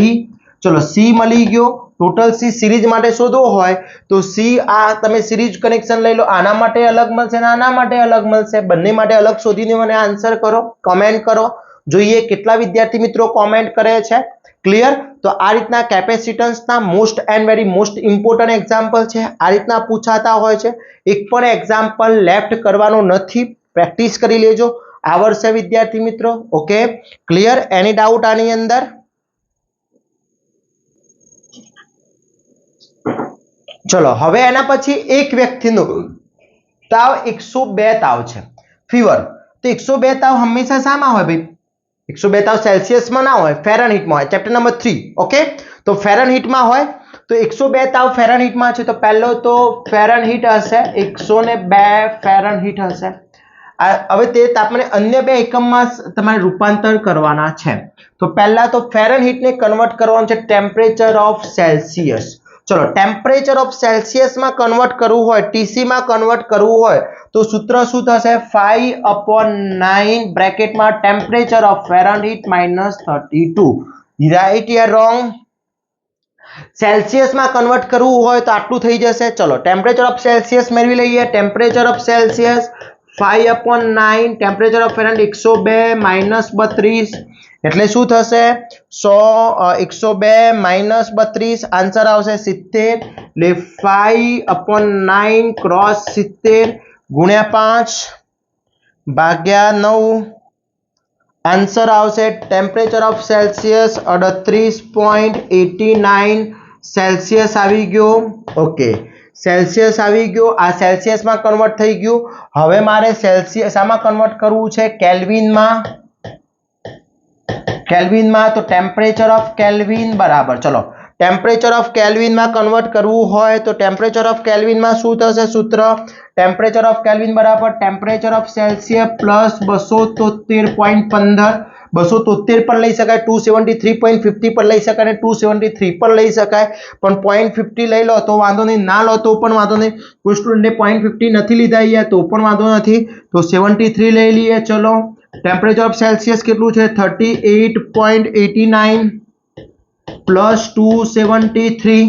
ચલો, c મળી ગયો. ટોટલ c સિરીઝ માટે શોધવો હોય તો c આ તમે સિરીઝ કનેક્શન લઈ લો, આના માટે અલગ મળશે અને આના માટે અલગ મળશે. બંને માટે અલગ શોધીને મને આન્સર કરો, કમેન્ટ કરો. જોઈએ કેટલા વિદ્યાર્થી મિત્રો કોમેન્ટ કરે છે. ક્લિયર? તો આ રીતના કેપેસિટન્સના most and very most important example છે. આ રીતના પૂછાતા હોય છે. એક પણ એક્ઝામ્પલ લેફ્ટ કરવાનો નથી. પ્રેક્ટિસ કરી લેજો, આવડશે વિદ્યાર્થી મિત્રો. Okay, clear? એની ડાઉટ આની અંદર? ચલો, હવે એના પછી એક વ્યક્તિનો તાવ 102 તાવ છે, ફીવર. તો 102 તાવ હંમેશા શામાં હોય ભાઈ? 102 તાવ સેલ્સિયસમાં ના હોય, ફેરનહીટમાં હોય. Chapter number 3. ઓકે, તો ફેરનહીટમાં હોય. તો 102 તાવ ફેરનહીટમાં છે, તો પહેલો તો ફેરનહીટ હશે 102 ફેરનહીટ હશે. હવે તે તાપમાને અન્ય બે એકમમાં તમારે રૂપાંતર કરવાના છે. તો પહેલા તો ફેરનહીટને કન્વર્ટ કરવાનું છે ટેમ્પરેચર ઓફ સેલ્સિયસ. ચલો, ટેમ્પરેચર ઓફ સેલ્સિયસ માં કન્વર્ટ કરવું હોય, ટીસી માં કન્વર્ટ કરવું હોય તો સૂત્ર શું થશે 5/9 બ્રેકેટમાં ટેમ્પરેચર ઓફ ફેરનહીટ -32. રાઈટ યા રોંગ? સેલ્સિયસ માં કન્વર્ટ કરવું હોય તો આટલું થઈ જશે. ચલો, ટેમ્પરેચર ઓફ સેલ્સિયસ મેળવી લઈએ. Temperature of Celsius 5/9 temperature of Fahrenheit 102 - 32 એટલે શું થશે 102 - 32 આન્સર આવશે 70. એટલે 5/9 × 70 × 5 / 9 આન્સર આવશે ટેમ્પરેચર ઓફ સેલ્સિયસ 38.89 સેલ્સિયસ આવી ગયો. ઓકે, સેલ્સિયસ આવી ગયો. આ સેલ્સિયસમાં કન્વર્ટ થઈ ગયું. હવે મારે સેલ્સિયસ આમાં કન્વર્ટ કરવું છે કેલ્વિનમાં. કેલ્વિનમાં તો ટેમ્પરેચર ઓફ કેલ્વિન બરાબર, ચલો, ટેમ્પરેચર ઓફ કેલ્વિનમાં કન્વર્ટ કરવું હોય તો ટેમ્પરેચર ઓફ કેલ્વિનમાં શું થશે સૂત્ર? ટેમ્પરેચર ઓફ કેલ્વિન બરાબર ટેમ્પરેચર ઓફ સેલ્સિયસ પ્લસ 273.15. 273 પણ લઈ શકાય, 273.50 પણ લઈ શકાય અને 273 પણ લઈ શકાય. પણ 0.50 લઈ લો તો વાંધો નહીં, ના લો તો પણ વાંધો નહીં. કોઈ સ્ટુડન્ટે 0.50 નથી લીધા અહીંયા તો પણ વાંધો નથી, તો 73 લઈ લઈએ. ચલો, ટેમ્પરેચર ઓફ સેલ્સિયસ કેટલું છે 38.89 પ્લસ 273.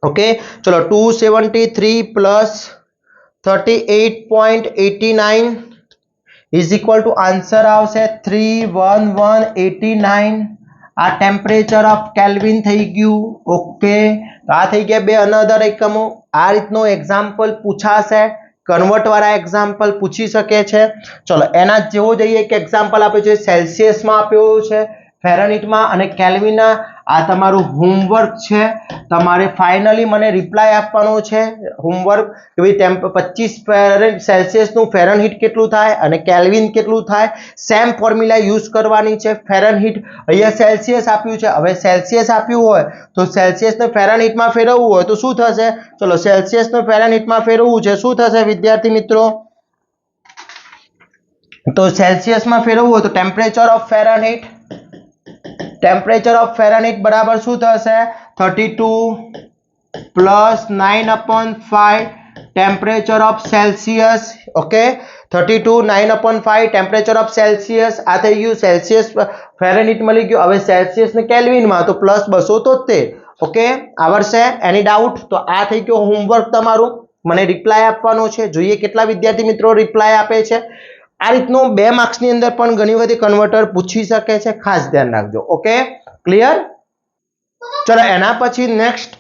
ઓકે, ચલો, 273 પ્લસ 38.89 = આન્સર આવશે 31189. આ ટેમ્પરેચર ઓફ કેલ્વિન થઈ ગયું. ઓકે, તો આ થઈ ગયા બે અનધર એકમો. આ રીતનો એક્ઝામ્પલ પૂછાશે, કન્વર્ટ વાળા એક્ઝામ્પલ પૂછી શકે છે. ચલો, એના જેવો જઈએ એક એક્ઝામ્પલ આપ્યો છે સેલ્સિયસમાં આપ્યો છે, ફેરનહીટમાં અને કેલ્વિનના. આ તમારું હોમવર્ક છે. તમારે ફાઇનલી મને રિપ્લાય આપવાનો છે હોમવર્ક કે ભાઈ 25 સેલ્સિયસનું ફેરનહીટ કેટલું થાય અને કેલ્વિન કેટલું થાય. સેમ ફોર્મ્યુલા યુઝ કરવાની છે. ફેરનહીટ અહીંયા સેલ્સિયસ આપ્યું છે, હવે સેલ્સિયસ આપ્યું હોય તો સેલ્સિયસને ફેરનહીટમાં ફેરવવું હોય તો શું થશે? ચલો, સેલ્સિયસને ફેરનહીટમાં ફેરવવું છે, શું થશે વિદ્યાર્થી મિત્રો? तो सेल्सियस में फेरवવું હોય तो टेम्परेचर ऑफ फेरानाइट बराबर શું થશે 32 plus 9/5 temperature of Celsius okay 32 9/5 temperature of Celsius आ થઈ ગયું सेल्सियस फेरानाइट મળી ગયું હવે सेल्सियस ने केल्विन में तो प्लस 273 ओके आवड़शे एनी डाउट तो आ થઈ ગયો होमवर्क તમારું મને રિપ્લાય આપવાનો છે જોઈએ કેટલા વિદ્યાર્થી મિત્રો રિપ્લાય આપે છે આ રીતનો 2 માર્ક્સ ની અંદર પણ ઘણી બધી કન્વર્ટર પૂછી શકે છે ખાસ ધ્યાન રાખજો ઓકે ક્લિયર ચલો એના પછી નેક્સ્ટ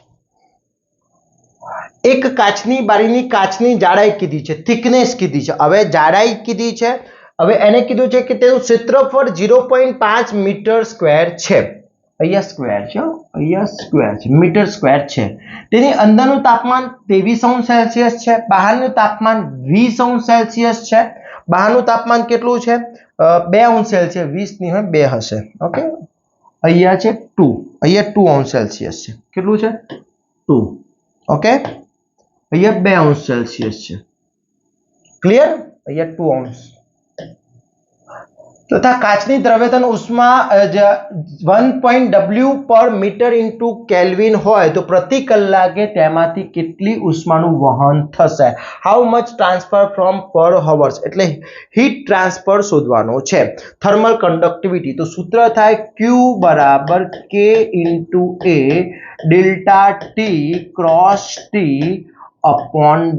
एक काचनी बारीनी काचनी जाड़ाई कीधी छे थिकनेस कीधी छे हवे जाड़ाई कीधी छे हवे एने कीधुं छे के तेनुं क्षेत्रफळ 0.5 मीटर स्क्वेर छे अहींया स्क्वेर छे मीटर स्क्वेर छे तेनी अंदरनुं तापमान 23° सेल्सियस छे बहारनुं तापमान 20° सेल्सियस छे बहारनुं तापमान केटलुं छे 2° सेल्सियस 20 नहीं होय 2 हशे ओके अहींया छे 2 अहींया 2° सेल्सियस छे केटलुं छे 2 ओके अहींया 2° सेल्सियस छे क्लियर अहींया 2° तथा काचनी द्रव्यतन उष्मा 1.w पर मीटर इंटू केल्विन होय तो प्रति कलाके तेमांथी केटली उष्मानुं वहन थशे हाउ मच ट्रांसफर फ्रॉम पर हावर्स एटले हीट ट्रांसफर शोधवानो छे थर्मल कंडक्टिविटी तो सूत्र थाय Q बराबर K into A delta T cross T upon D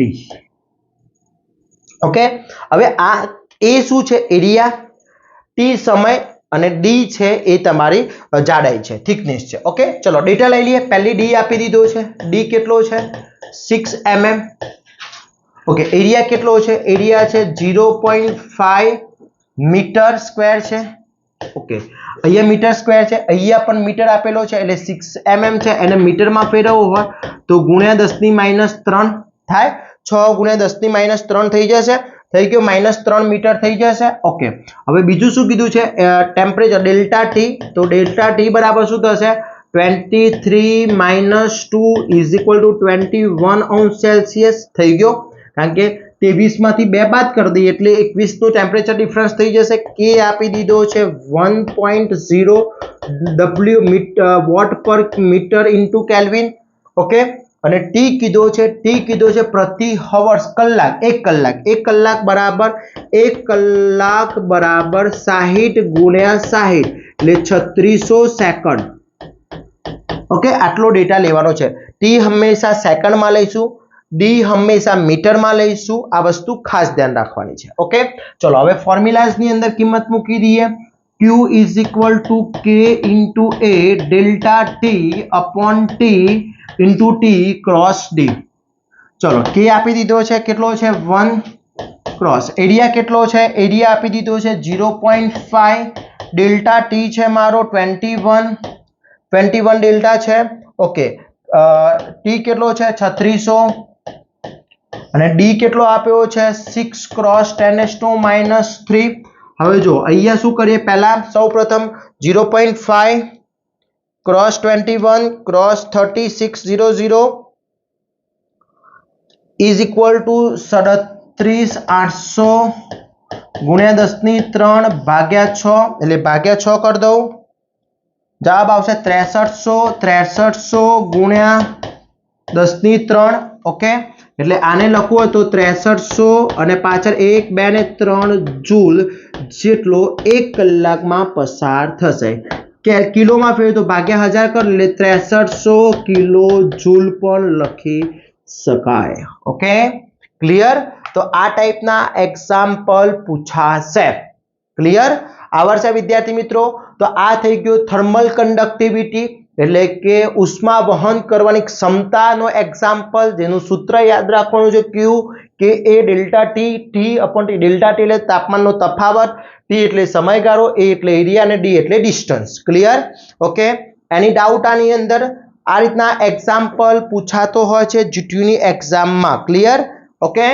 okay हवे आ ए शुं छे एरिया टी समय અને डी છે એ તમારી જાડાઈ છે થિકનેસ છે ઓકે ચલો ડેટા લઈ લઈએ પહેલી ડી આપી દીધો છે ડી કેટલો છે 6 mm ઓકે એરિયા કેટલો છે એરિયા છે 0.5 મીટર સ્ક્વેર છે ઓકે અહીંયા મીટર સ્ક્વેર છે અહીંયા પણ મીટર આપેલો છે એટલે 6 mm છે એને મીટરમાં ફેરવવું હોય તો ગુણ્યા 10⁻³ થાય 6 ગુણ્યા 10⁻³ થઈ જશે થઈ ગયો -3 मीटर થઈ જશે ઓકે હવે બીજું શું કીધું છે ટેમ્પરેચર ડેલ્ટા ટી તો ડેલ્ટા ટી બરાબર શું થશે 23 - 2 = 21° सेल्सियस થઈ ગયો કારણ કે 23 માંથી 2 બાદ કરી દઈએ એટલે 21 નો ટેમ્પરેચર ડિફરન્સ થઈ જશે કે આપી દીધો છે 1.0 w વોટ પર મીટર ઇન્ટુ કેલ્વિન ઓકે અને टी कीधो छे प्रति हवर्स कलाक 1 कलाक बराबर 60 गुण्या 60 એટલે 3600 सेकंड ओके आटलो डेटा लेवानो छे टी हमेशा सेकंड में लईशुं डी हमेशा मीटर में लईशुं आ वस्तु खास ध्यान राखवानी छे ओके चलो हवे फॉर्म्युलाज नी अंदर किंमत मूकी दीए Q = K * A delta T upon T into T cross D चलो के आपी दीधो छे केटलो छे 1 क्रॉस एरिया केटलो छे एरिया आपी दीधो छे 0.5 डेल्टा टी छे मारो 21 डेल्टा छे ओके टी केटलो छे 3600 અને डी केटलो आप्यो छे 6 क्रॉस 10⁻³ હવે જો અહીંયા શું કરીએ પહેલા સૌપ્રથમ 0.5 cross 21 cross 3600 is equal to 37800 गुण्या 10⁻³ भाग्या 6 એટલે ભાગ્યા 6 कर दो जवाब आवशे 6300 गुण्या 10⁻³ ओके એટલે આને લખવું હોય તો 6300 અને પાછળ 1 2 ને 3 જૂલ જેટલો 1 કલાકમાં પસાર થશે किलो में फेर तो भाग्या 1000 कर ले 6300 किलो जूल पर लखी सकाय ओके क्लियर तो आ टाइप ना एग्जाम्पल पूछाशे क्लियर आवड़शे विद्यार्थी मित्रों तो आ थई गयो थर्मल कंडक्टिविटी એટલે કે ઉષ્મા વહન કરવાની ક્ષમતાનો એક્ઝામ્પલ જેનું સૂત્ર યાદ રાખવાનું છે Q કે A delta T T upon T delta T એટલે તાપમાનનો તફાવત T એટલે સમયગાળો A એટલે એરિયા અને D એટલે ડિસ્ટન્સ ક્લિયર ઓકે એની ડાઉટ આની અંદર આ રીતના એક્ઝામ્પલ પૂછાતો હોય છે GTU ની એક્ઝામમાં ક્લિયર ઓકે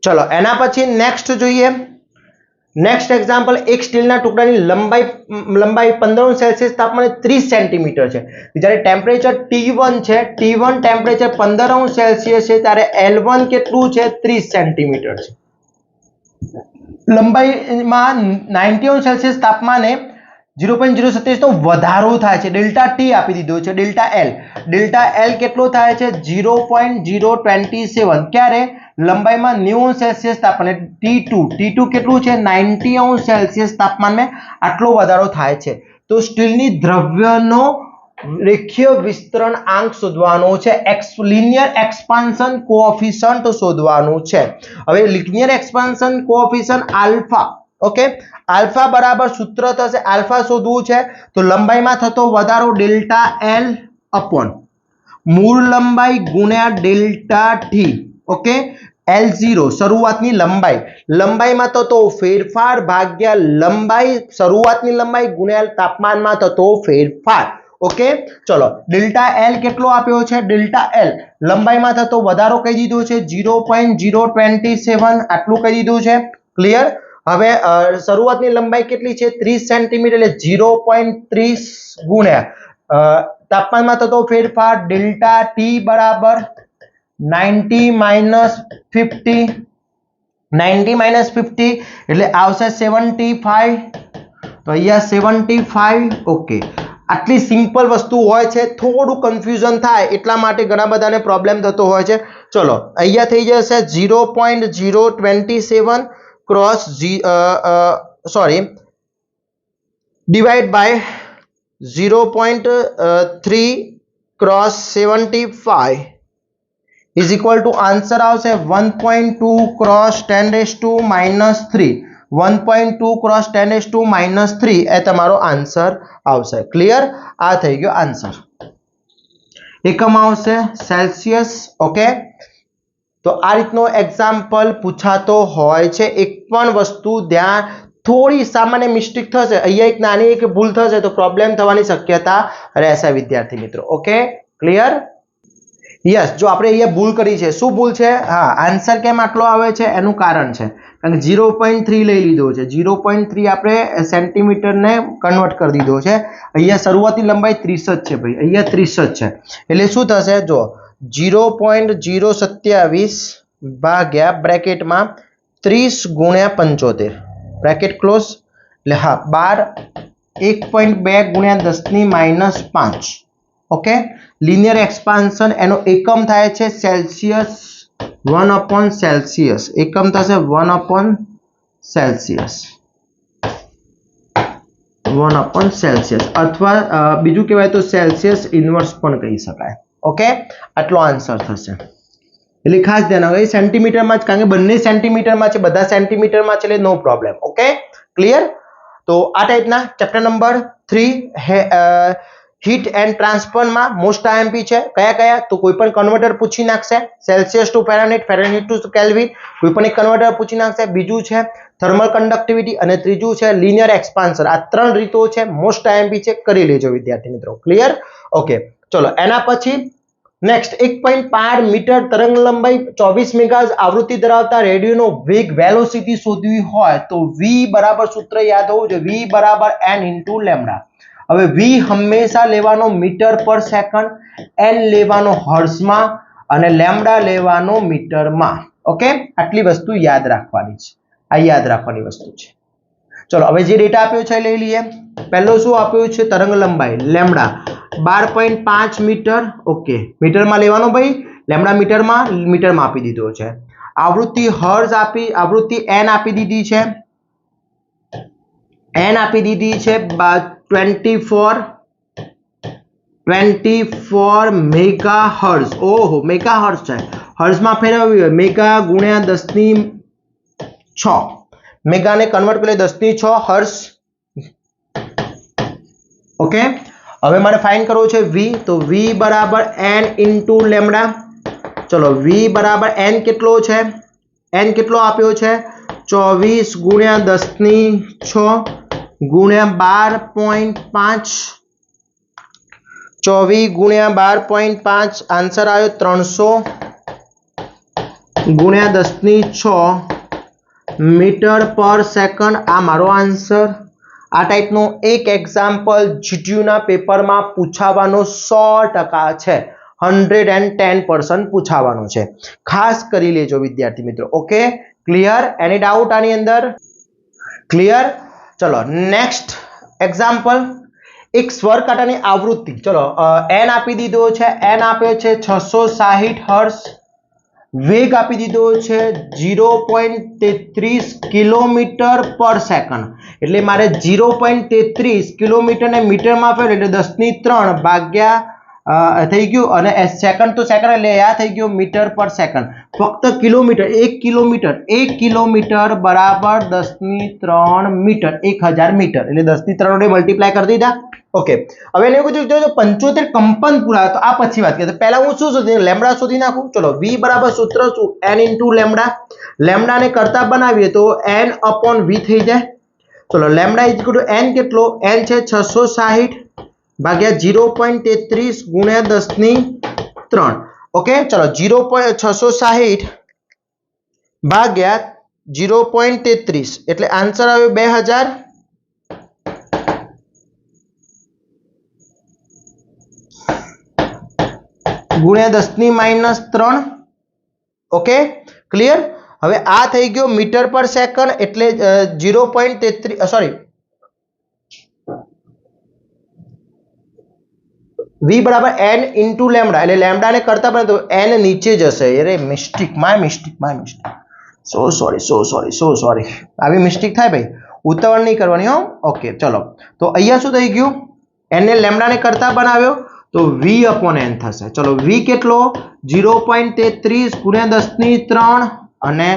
ચલો એના પછી નેક્સ્ટ જોઈએ નેક્સ્ટ એક્ઝામ્પલ, એક સ્ટીલના ટુકડાની લંબાઈ 15 સેલ્સિયસ તાપમાને 30 સેન્ટીમીટર છે, જ્યારે ટેમ્પરેચર T1 છે, T1 ટેમ્પરેચર 15 સેલ્સિયસ છે, ત્યારે L1 કેટલું છે? 30 સેન્ટીમીટર છે. લંબાઈમાં 91 સેલ્સિયસ તાપમાને 0.027 નો વધારો થાય છે. ડેલ્ટા ટી આપી દીધો છે. ડેલ્ટા એલ કેટલો થાય છે? 0.027. ક્યારે? લંબાઈમાં 90 સેલ્સિયસ તાપમાને. T2 કેટલું છે? 90 સેલ્સિયસ તાપમાનમાં આટલો વધારો થાય છે. તો સ્ટીલની દ્રવ્યનો રેખીય વિસ્તરણ આંક શોધવાનો છે. લિનિયર એક્સપાન્શન કોએફિશિયન્ટ શોધવાનું છે. હવે linear expansion coefficient alpha, okay, alpha બરાબર સૂત્ર થશે, આલ્ફા શોધવું છે તો લંબાઈમાં થતો વધારો ડેલ્ટા એલ અપોન મૂળ લંબાઈ ગુણ્યા ડેલ્ટા ટી, ઓકે, L0 શરૂઆતની લંબાઈમાં થતો ફેરફાર ભાગ્યા લંબાઈ, શરૂઆતની લંબાઈ ગુણ્યા તાપમાનમાં થતો ફેરફાર. ઓકે, ચલો ડેલ્ટા એલ કેટલો આપ્યો છે? ડેલ્ટા એલ લંબાઈમાં થતો વધારો કહી દીધો છે 0.027, આટલું કહી દીધું છે. ક્લિયર? હવે શરૂઆતની લંબાઈ કેટલી છે? 30 સેન્ટીમીટર, એટલે 0.30 ગુણ્યા તાપમાનમાં થતો ફેરફાર ડેલ્ટા ટી બરાબર 90 - 50, 90 - 50 એટલે આવશે 75. તો અહીંયા 75. ઓકે, આટલી સિમ્પલ વસ્તુ હોય છે, થોડું કન્ફ્યુઝન થાય એટલા માટે ઘણા બધાને પ્રોબ્લેમ થતો હોય છે. ચલો અહીંયા થઈ જશે 0.027 cross divide by 0.3 cross 75 is equal to answer આવશે 1.2 ક્રોસ 10⁻³ 1.2 ક્રોસ 10⁻³ એ તમારો આન્સર આવશે. ક્લિયર? આ થઈ ગયો આન્સર. એકમ આવશે સેલ્સિયસ. ઓકે, તો આ રીતનો એક્ઝામ્પલ પૂછાતો હોય છે. એક પણ વસ્તુ ધ્યાન, થોડી સામાન્ય મિસ્ટેક થશે, અહીંયા એક નાની એક ભૂલ થશે તો પ્રોબ્લેમ થવાની શક્યતા રહેશે વિદ્યાર્થી મિત્રો. Okay, clear? યસ, જો આપણે અહીંયા ભૂલ કરી છે, શું ભૂલ છે? હા, આન્સર કેમ આટલો આવે છે એનું કારણ છે, કારણ કે 0.3 લઈ લીધો છે. 0.3 આપણે સેન્ટીમીટરને કન્વર્ટ કરી દીધો છે. અહીંયા શરૂઆતની લંબાઈ 30 જ છે ભાઈ, અહીંયા 30 જ છે, એટલે શું થશે? જો 0.027 ભાગ્યા બ્રેકેટમાં 30 ગુણ્યા 75 બ્રેકેટ ક્લોઝ, એટલે હા 1.2 ગુણ્યા 10⁻5. ઓકે, લિનિયર એક્સપાન્શન એનો એકમ થાય છે સેલ્સિયસ, 1/સેલ્સિયસ, એકમ થશે 1/સેલ્સિયસ, 1/સેલ્સિયસ, અથવા બીજું કહેવાય તો સેલ્સિયસ ઇન્વર્સ પણ કહી શકાય. ઓકે, આટલો આન્સર થશે. એટલે ખાસ ધ્યાન રાખો, સેન્ટીમીટરમાં જ, કારણ કે બંને સેન્ટીમીટરમાં છે, બધા સેન્ટીમીટરમાં છે, એટલે નો પ્રોબ્લેમ. Okay, clear? તો આ ટાઈપના ચેપ્ટર નંબર 3 હીટ એન્ડ ટ્રાન્સફરમાં મોસ્ટ આઈએમપી છે. કયા? તો કોઈ પણ કન્વર્ટર પૂછી નાખશે, Celsius to Fahrenheit, Fahrenheit to Kelvin, કોઈ પણ એક કન્વર્ટર પૂછી નાખશે. બીજું છે થર્મલ કંડક્ટિવિટી અને ત્રીજું છે લિનિયર એક્સપાન્શન. આ ત્રણ રીતો છે, મોસ્ટ આઈએમપી છે, કરી લેજો વિદ્યાર્થી મિત્રો. ક્લિયર? ઓકે, ચલો એના પછી નેક્સ્ટ 1.5 મીટર તરંગ લંબાઈ 24 મેગાહર્ટ્ઝ આવૃત્તિ ધરાવતા રેડિયોનો વેગ વેલોસિટી શોધવી હોય તો v બરાબર સૂત્ર યાદ હોવું જોઈએ, v બરાબર n * લેમ્ડા. હવે v હંમેશા લેવાનો મીટર પર સેકન્ડ, n લેવાનો હર્ટ્ઝમાં અને લેમ્ડા લેવાનો મીટરમાં. ઓકે, આટલી વસ્તુ યાદ રાખવાની છે, આ યાદ રાખવાની વસ્તુ છે. ચલો હવે જે ડેટા આપ્યો છે લઈ લઈએ. પહેલો શું આપ્યું છે? તરંગ લંબાઈ લેમ્ડા 12.5 મીટર. ઓકે, મીટરમાં લેવાનો ભાઈ, લેમ્ડા મીટરમાં આપી દીધો છે. આવૃત્તિ હર્ટ્ઝ આવૃત્તિ n આપી દીધી છે, n આપી દીધી છે 24 મેગાહર્ટ્ઝ. ઓહો, મેગાહર્ટ્ઝ છે, હર્ટ્ઝમાં ફેરવવી હોય મેગા ગુણ્યા 10⁶, મેગાને કન્વર્ટ કરી 10⁶ હર્ટ્ઝ. ઓકે, હવે મારે ફાઇન્ડ કરવો છે v, તો v બરાબર n * લેમ્ડા. ચલો v બરાબર n કેટલો છે? n કેટલો આપ્યો છે? 24 ગુણ્યા 10⁶ ગુણ્યા 12.5, 24 ગુણ્યા 12.5, આન્સર આવ્યો 300 ગુણ્યા 10⁶ મીટર પર સેકન્ડ આ મારો આન્સર આ ટાઈપનો એક એક્ઝામ્પલ જીટીયુના પેપરમાં પૂછાવાનો 100% છે 110% પૂછાવાનો છે ખાસ કરી લેજો વિદ્યાર્થી મિત્રો ઓકે ક્લિયર એની ડાઉટ આની અંદર ક્લિયર ચલો નેક્સ્ટ એક્ઝામ્પલ એક સ્વર કાંટાની આવૃત્તિ ચલો n આપી દીધો છે n આપ્યો છે 660 હર્ટ્ઝ વેગ આપી દીધો છે 0.33 કિલોમીટર પર સેકન્ડ એટલે મારે 0.33 કિલોમીટર ને મીટરમાં ફેરવો એટલે 10⁻³ ભાગ્યા થઈ ગયું અને સેકન્ડ તો સેકન્ડ એટલે આ થઈ ગયો મીટર પર સેકન્ડ ફક્ત કિલોમીટર 1 કિલોમીટર બરાબર 10⁻³ મીટર 1000 મીટર એટલે 10⁻³ વડે મલ્ટીપ્લાય કરી દીધા ઓકે હવે એને કીધું જો 75 કંપન પૂરા તો આ પછી વાત કરીએ પહેલા હું શું શોધી લેમ્બડા શોધી નાખું ચલો v બરાબર સૂત્ર શું n * લેમ્બડા લેમ્બડા ને કરતા બનાવીએ તો n/v થઈ જાય ચલો લેમ્બડા = n કેટલો n છે 660 ભાગ્યા 0.33 ગુણ્યા 10⁻³ ઓકે ચલો 660 ભાગ્યા 0.33 એટલે આન્સર આવ્યો 2000 ગુણ્યા 10⁻³ ઓકે ક્લિયર હવે આ થઈ ગયો મીટર પર સેકન્ડ એટલે 0.33 સોરી v બરાબર n * લેમ્બડા એટલે લેમ્બડા ને કરતા પણ તો n નીચે જશે અરે mistake my mistake so sorry આવી મિસ્ટેક થાય ભાઈ ઉતાવળ નહીં કરવાની હો ઓકે ચલો તો અહીંયા શું થઈ ગયું n ને લેમ્બડા ને કરતા બનાવ્યો તો v/n થશે ચલો v કેટલો 0.33 ગુણ્યા 10⁻³ અને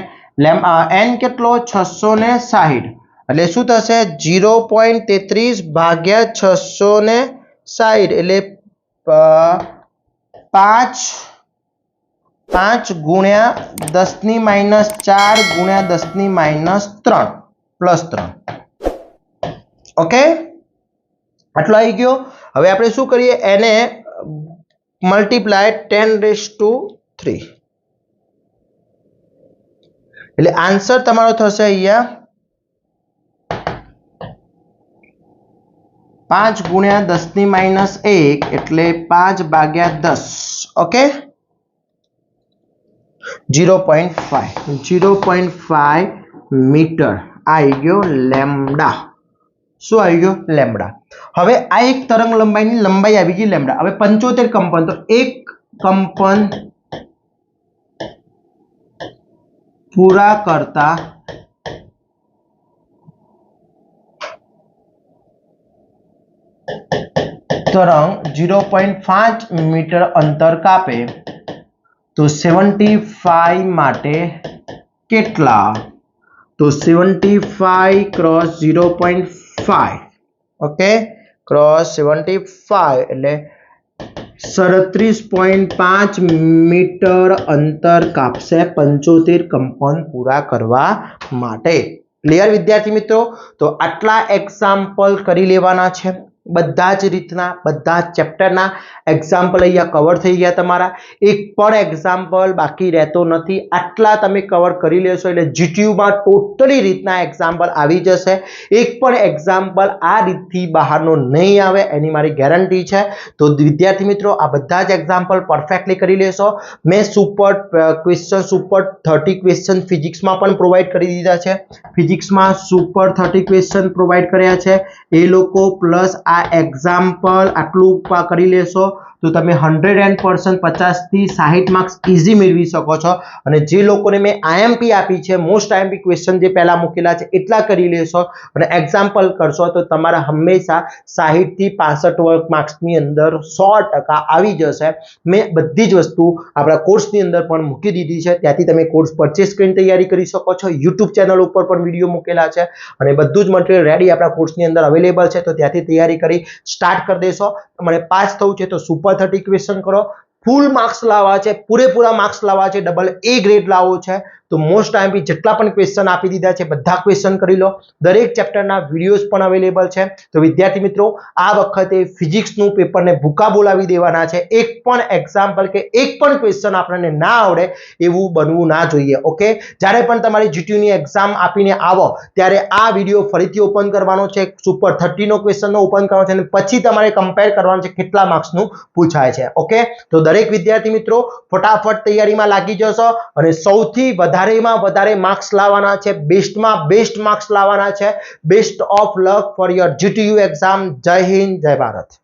n કેટલો 660 એટલે શું થશે 0.33 ભાગ્યા 660 એટલે 5 ગુણ્યા 10⁻⁴ ગુણ્યા 10⁻³ +3 ઓકે આટલો આવી ગયો હવે આપણે શું કરીએ એને મલ્ટીપ્લાય 10⁻³ એટલે આન્સર તમારો થશે અહીંયા 5 ગુણ્યા 10⁻⁴ એટલે 5/10 ઓકે 0.5 મીટર આવી ગયો લેમ્બડા શું આવી ગયો લેમ્બડા હવે આ એક તરંગ લંબાઈની લંબાઈ આવી ગઈ લેમ્બડા હવે 75 કંપન તો એક કંપન પૂરા કરતા તરંગ 0.5 મીટર અંતર કાપે તો 75 માટે કેટલા તો 75 × 0.5 ઓકે ક્રોસ 75 એટલે 37.5 મીટર અંતર કાપશે 75 કંપન પૂરા કરવા માટે ક્લિયર વિદ્યાર્થી મિત્રો તો આટલા એક્ઝામ્પલ કરી લેવાના છે બધા જ રીતના બધા ચેપ્ટરના એક્ઝામ્પલ અહીંયા કવર થઈ ગયા તમારા એક પણ એક્ઝામ્પલ બાકી રહેતો નથી આટલા તમે કવર કરી લેશો એટલે જીટીયુમાં ટોટલી રીતના એક્ઝામ્પલ આવી જશે એક પણ એક્ઝામ્પલ આ રીતથી બહારનો નહીં આવે એની મારી ગેરંટી છે તો વિદ્યાર્થી મિત્રો આ બધા જ એક્ઝામ્પલ પરફેક્ટલી કરી લેશો મેં સુપર 30 ક્વેશ્ચન ફિઝિક્સમાં પણ પ્રોવાઈડ કરી દીધા છે ફિઝિક્સમાં સુપર 30 ક્વેશ્ચન પ્રોવાઈડ કર્યા છે એ લોકો પ્લસ આ એક્ઝામ્પલ આટલું કરી લેશો તો તમે 100% 50 થી 60 માર્ક્સ ઈઝી મેળવી શકો છો અને જે લોકોને મેં આઈએમપી આપી છે મોસ્ટ આઈએમપી ક્વેશ્ચન જે પહેલા મૂકેલા છે એટલા કરી લેશો અને એક્ઝામ્પલ કરશો તો તમારા હંમેશા 60 થી 65 માર્ક્સની અંદર 100% આવી જશે મેં બધી જ વસ્તુ આપણા કોર્સની અંદર પણ મૂકી દીધી છે ત્યાંથી તમે કોર્સ પરચેસ કરીને તૈયારી કરી શકો છો YouTube ચેનલ ઉપર પણ વિડીયો મૂકેલા છે અને બધું જ મટીરીયલ રેડી આપણા કોર્સની અંદર અવેલેબલ છે તો ત્યાંથી તૈયારી કરી સ્ટાર્ટ કરી દેશો તમારે પાસ થવું છે તો સુપર 30 ક્વેશ્ચન કરો ફૂલ માર્ક્સ લાવવા છે પૂરેપૂરા માર્ક્સ લાવવા છે ડબલ A ગ્રેડ લાવવો છે તો મોસ્ટ આઈએમપી જેટલા પણ ક્વેશ્ચન આપી દીધા છે બધા ક્વેશ્ચન કરી લો. દરેક ચેપ્ટરના વિડીયોઝ પણ અવેલેબલ છે. તો વિદ્યાર્થી મિત્રો આ વખતે ફિઝિક્સનું પેપરને ભૂકા બોલાવી દેવાના છે. એક પણ એક્ઝામ્પલ કે એક પણ ક્વેશ્ચન આપણને ના આવડે એવું બનવું ના જોઈએ. ઓકે, જ્યારે પણ તમારી GTU ની એક્ઝામ આપીને આવો ત્યારે આ વિડીયો ફરીથી ઓપન કરવાનો છે, સુપર 30 નો ક્વેશ્ચનનો ઓપન કરવાનો છે અને પછી તમારે કમ્પેર કરવાનું છે કેટલા માર્ક્સનું પૂછાય છે. ઓકે, તો દરેક વિદ્યાર્થી મિત્રો ફટાફટ તૈયારીમાં લાગી જશો અને સૌથી વધારેમાં વધારે માર્ક્સ લાવવાના છે, બેસ્ટમાં બેસ્ટ માર્ક્સ લાવવાના છે. Best of luck for your GTU exam. જય હિન્દ, જય ભારત.